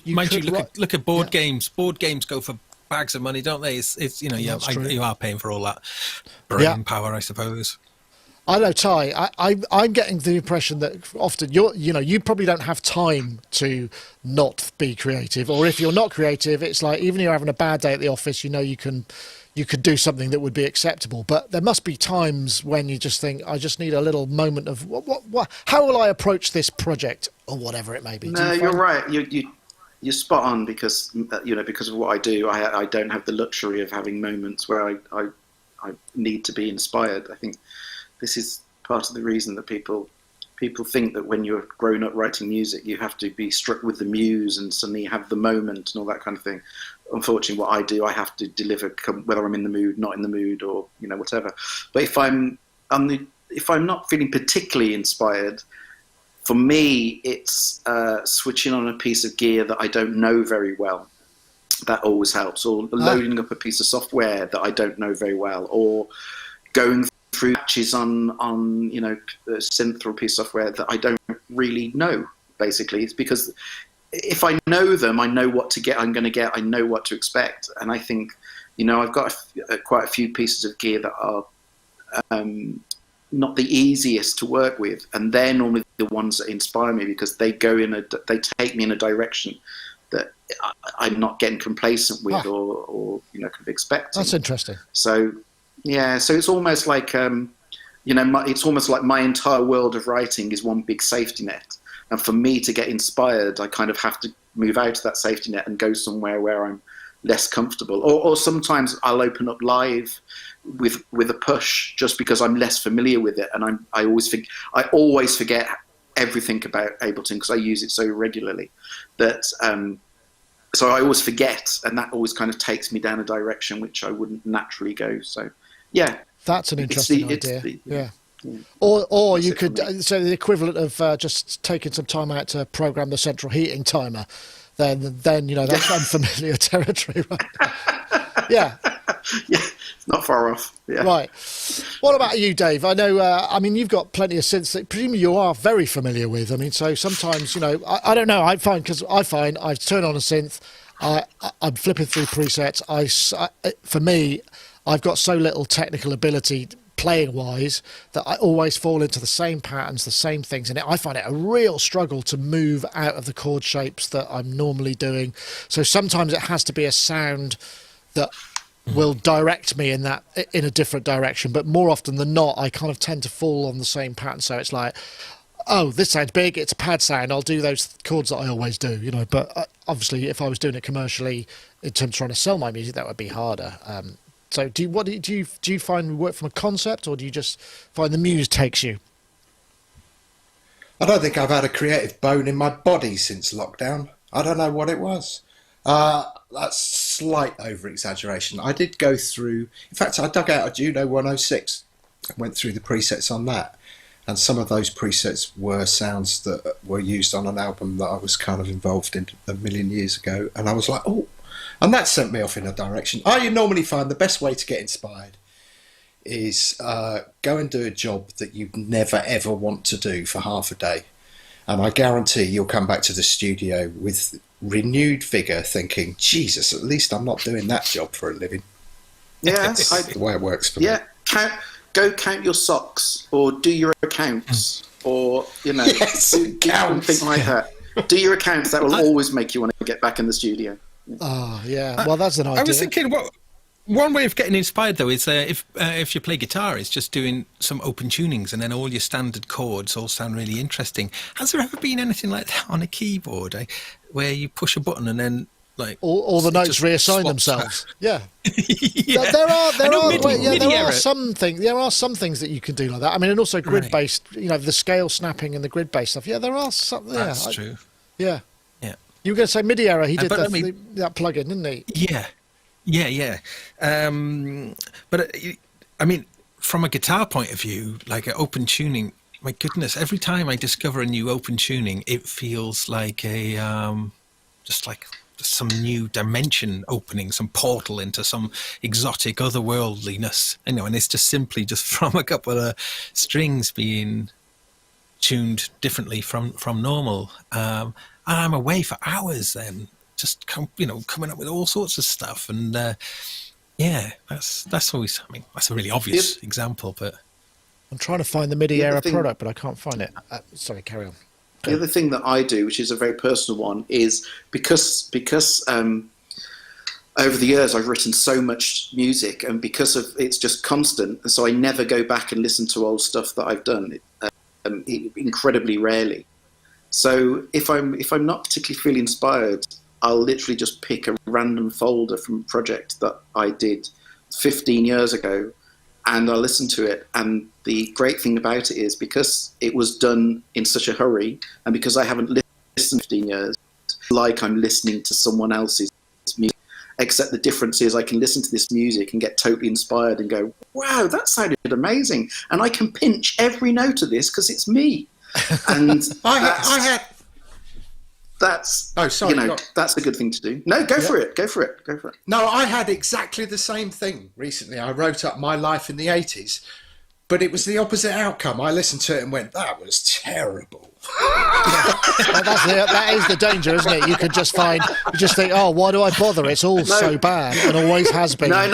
mind you, look at board games. Board games go for bags of money, don't they? It's you are paying for all that brain power, I suppose. I know, Ty. I'm getting the impression that often you probably don't have time to not be creative, or if you're not creative, it's like even if you're having a bad day at the office, you could do something that would be acceptable. But there must be times when you just think, I just need a little moment of what how will I approach this project, or whatever it may be. No, you're right. You're spot on, because because of what I do, I don't have the luxury of having moments where I need to be inspired. I think this is part of the reason that people think that when you're grown up writing music, you have to be struck with the muse and suddenly have the moment and all that kind of thing. Unfortunately, what I do, I have to deliver whether I'm in the mood, not in the mood, or whatever. But if I'm not feeling particularly inspired, for me, it's switching on a piece of gear that I don't know very well. That always helps. Or loading up a piece of software that I don't know very well, or going through patches on a synth or a piece of software that I don't really know. Basically, it's because if I know them, I know what to get. I'm going to get. I know what to expect. And I think, I've got quite a few pieces of gear that are not the easiest to work with, and they're normally the ones that inspire me, because they they take me in a direction that I'm not getting complacent with, or kind of expecting. That's interesting. So so it's almost like it's almost like my entire world of writing is one big safety net, and for me to get inspired, I kind of have to move out of that safety net and go somewhere where I'm less comfortable, or sometimes I'll open up live with a push just because I'm less familiar with it, and I always forget everything about Ableton because I use it so regularly that so I always forget, and that always kind of takes me down a direction which I wouldn't naturally go. So that's an interesting idea. Or you could so the equivalent of just taking some time out to program the central heating timer. Then that's unfamiliar territory, right? Yeah, it's not far off. Yeah. Right. What about you, Dave? I know. You've got plenty of synths that presumably you are very familiar with. So sometimes, I don't know. I find I turn on a synth, I'm flipping through presets. For me, I've got so little technical ability playing wise that I always fall into the same patterns, the same things, and I find it a real struggle to move out of the chord shapes that I'm normally doing. So sometimes it has to be a sound that will direct me in a different direction, but more often than not I kind of tend to fall on the same pattern. So it's like, oh, this sounds big, it's a pad sound, I'll do those chords that I always do, but obviously if I was doing it commercially in terms of trying to sell my music, that would be harder. So do you find work from a concept, or do you just find the muse takes you? I don't think I've had a creative bone in my body since lockdown. I don't know what it was. That's slight over-exaggeration. I did go through... In fact, I dug out a Juno 106 and went through the presets on that. And some of those presets were sounds that were used on an album that I was kind of involved in a million years ago. And I was like, oh... And that sent me off in a direction. I normally find the best way to get inspired is go and do a job that you never ever want to do for half a day. And I guarantee you'll come back to the studio with renewed vigour thinking, Jesus, at least I'm not doing that job for a living. Yeah. That's the way it works for me. Go count your socks, or do your accounts, or, yes, do something like that. Do your accounts. That will always make you want to get back in the studio. Oh, yeah. Well, that's an idea. I was thinking, one way of getting inspired, though, is if you play guitar, is just doing some open tunings, and then all your standard chords all sound really interesting. Has there ever been anything like that on a keyboard, where you push a button and then Like all the notes just reassign swaps themselves. Yeah. Yeah. There MIDI are some things that you can do like that. I mean, and also grid-based, the scale snapping and the grid-based stuff. Yeah, there are some. Yeah, That's true. Yeah. Yeah. You were going to say MIDI error. He did but that plug-in, didn't he? Yeah. But I mean, from a guitar point of view, like open tuning, my goodness, every time I discover a new open tuning, it feels like just like some new dimension opening, some portal into some exotic otherworldliness, and it's just simply just from a couple of strings being tuned differently from normal. And I'm away for hours then, just coming up with all sorts of stuff. And that's always, I mean, that's a really obvious example, but I'm trying to find the MIDI error product, but I can't find it. Sorry, carry on. The other thing that I do, which is a very personal one, is because over the years I've written so much music, and because of it's just constant, and so I never go back and listen to old stuff that I've done, incredibly rarely. So if I'm not particularly feeling inspired, I'll literally just pick a random folder from a project that I did 15 years ago, and I'll listen to it. And the great thing about it is, because it was done in such a hurry, and because I haven't listened 15 years, like I'm listening to someone else's music, except the difference is I can listen to this music and get totally inspired and go, wow, that sounded amazing. And I can pinch every note of this because it's me. And that's a good thing to do. No, go for it. Go for it. No, I had exactly the same thing recently. I wrote up my life in the 80s, but it was the opposite outcome. I listened to it and went, that was terrible. That is the danger, isn't it? You just think, oh, why do I bother? It's all so bad, and always has been. No.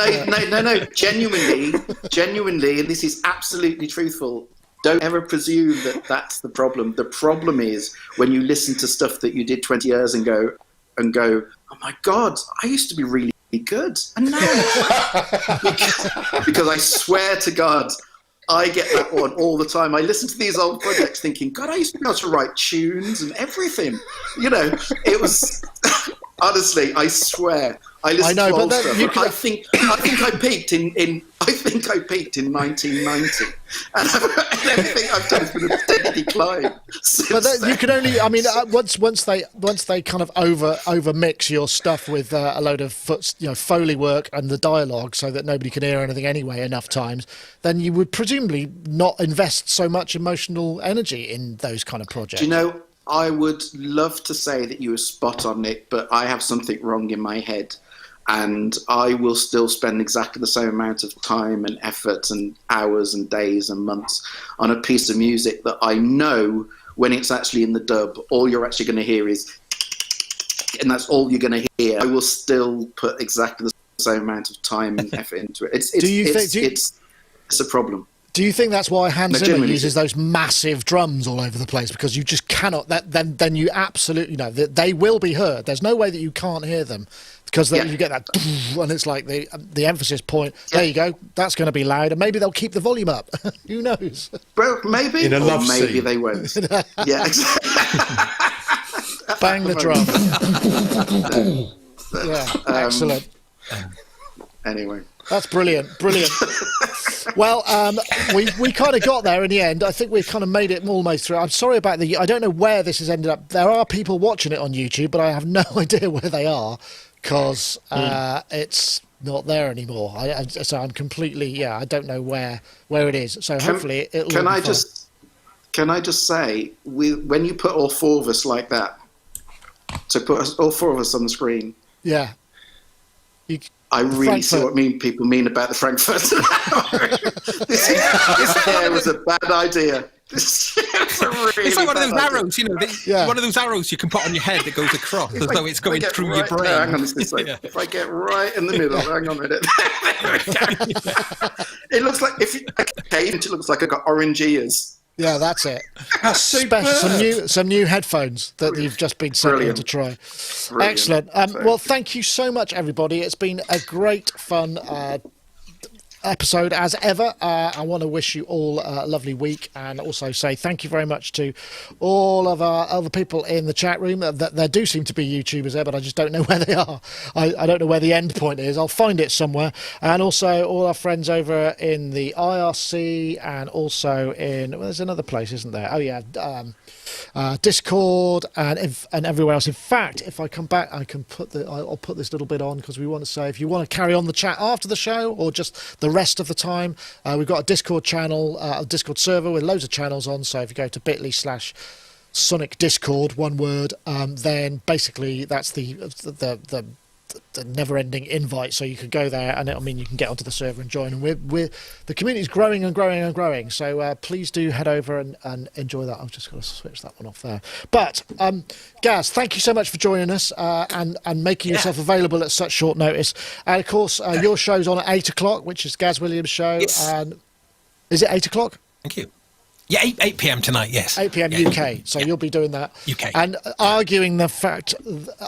Genuinely, and this is absolutely truthful. Don't ever presume that that's the problem. The problem is when you listen to stuff that you did 20 years and go, oh my God, I used to be really good. And now, because I swear to God, I get that one all the time. I listen to these old projects thinking, God, I used to be able to write tunes and everything. It was, honestly, I swear. I listened to old stuff. I think I peaked in 1990, and everything I've done has been a steady decline. But you can only, I mean, once they kind of over mix your stuff with a load of Foley work and the dialogue, so that nobody can hear anything anyway enough times, then you would presumably not invest so much emotional energy in those kind of projects. Do you know, I would love to say that you were spot on, Nick, but I have something wrong in my head. And I will still spend exactly the same amount of time and effort and hours and days and months on a piece of music that I know when it's actually in the dub, all you're actually going to hear is, and that's all you're going to hear. I will still put exactly the same amount of time and effort into it. It's a problem. Do you think that's why Hans Zimmer uses those massive drums all over the place? Because you just cannot. Then you absolutely know that they will be heard. There's no way that you can't hear them, because you get that, and it's like the emphasis point. Yeah. There you go. That's going to be loud, and maybe they'll keep the volume up. Who knows? Well, maybe. In a love scene. Maybe they won't. Yeah. Exactly. Bang the drum. Yeah. Excellent. Anyway. That's brilliant. Well, we kind of got there in the end. I think we've kind of made it almost through. I'm sorry about I don't know where this has ended up. There are people watching it on YouTube, but I have no idea where they are, because it's not there anymore. So I'm completely, I don't know where it is. So hopefully it'll Can I fun. Can I just say, when you put all four of us like that, so put all four of us on the screen. Yeah. I really see what people mean about the Frankfurter. This hair was a bad idea. It's like one of those arrows, one of those arrows you can put on your head that goes across as though it's going through your brain. Hang on, if I get right in the middle, hang on a minute. It looks like it looks like I got orange ears. Yeah, that's it. That's special. Some new headphones that you've just been sent in to try. Brilliant. Excellent. Well, thank you so much, everybody. It's been a great fun episode as ever. I want to wish you all a lovely week, and also say thank you very much to all of our other people in the chat room. There do seem to be YouTubers there, but I just don't know where they are. I don't know where the end point is. I'll find it somewhere. And also all our friends over in the IRC, and also in, well, there's another place, isn't there? Oh yeah, Discord and everywhere else. In fact, if I come back, I'll put this little bit on, because we want to say, if you want to carry on the chat after the show or just the rest of the time, we've got a Discord channel, a Discord server with loads of channels on. So if you go to bit.ly/Sonic Discord, one word, then basically that's the never-ending invite, so you could go there, and you can get onto the server and join. And the community is growing and growing and growing. So please do head over and enjoy that. I've just got to switch that one off there. But Gaz, thank you so much for joining us and making yourself available at such short notice. And of course, your show's on at 8:00, which is Gaz Williams' show. Yes. And is it 8:00? Thank you. Yeah, 8 p.m. tonight, yes. 8 p.m. UK, so you'll be doing that. UK. And arguing the fact,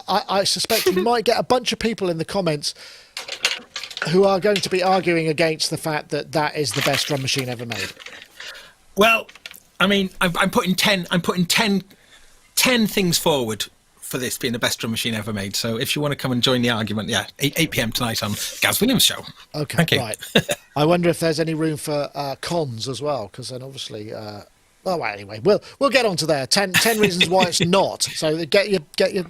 I suspect you might get a bunch of people in the comments who are going to be arguing against the fact that is the best drum machine ever made. Well, I'm putting 10 things forward for this being the best drum machine ever made. So if you want to come and join the argument, 8 p.m. tonight on Gaz Williams' show. Okay, thank you. Right. I wonder if there's any room for cons as well, because then obviously. Well, anyway, we'll get onto there. 10 reasons why it's not. So get your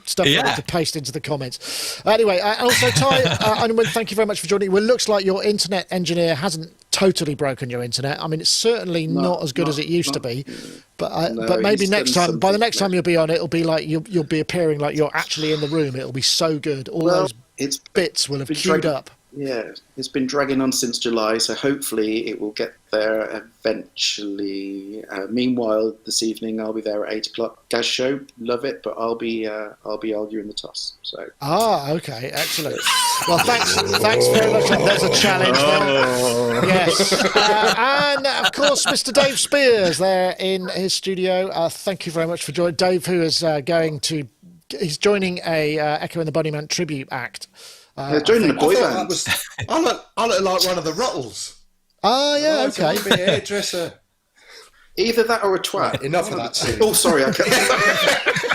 stuff ready to paste into the comments. Anyway, also Ty, Unwin, thank you very much for joining. Well, it looks like your internet engineer hasn't totally broken your internet. It's certainly not as good as it used to be. But maybe next time, by the next time you'll be on, it'll be like you'll be appearing like you're actually in the room. It'll be so good. All those bits will have queued up. Yeah, it's been dragging on since July, so hopefully it will get there eventually. Meanwhile, this evening I'll be there at 8:00. Gaz show, love it, but I'll be arguing the toss. So. Okay, excellent. Well, thanks very much. There's a challenge there. Yes, and of course, Mr. Dave Spiers there in his studio. Thank you very much for joining, Dave, who is he's joining a Echo and the Bunnyman tribute act. Joining the boy band. I look like one of the Ruttles. Oh, yeah, okay. So I'll be a hairdresser. Either that or a twat. Right, enough of that. Oh, sorry.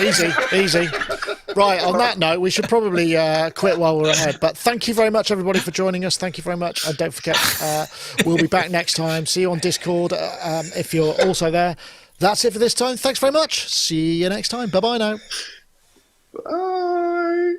Easy. Right, on that note, we should probably quit while we're ahead. But thank you very much, everybody, for joining us. Thank you very much. And don't forget, we'll be back next time. See you on Discord if you're also there. That's it for this time. Thanks very much. See you next time. Bye-bye now. Bye.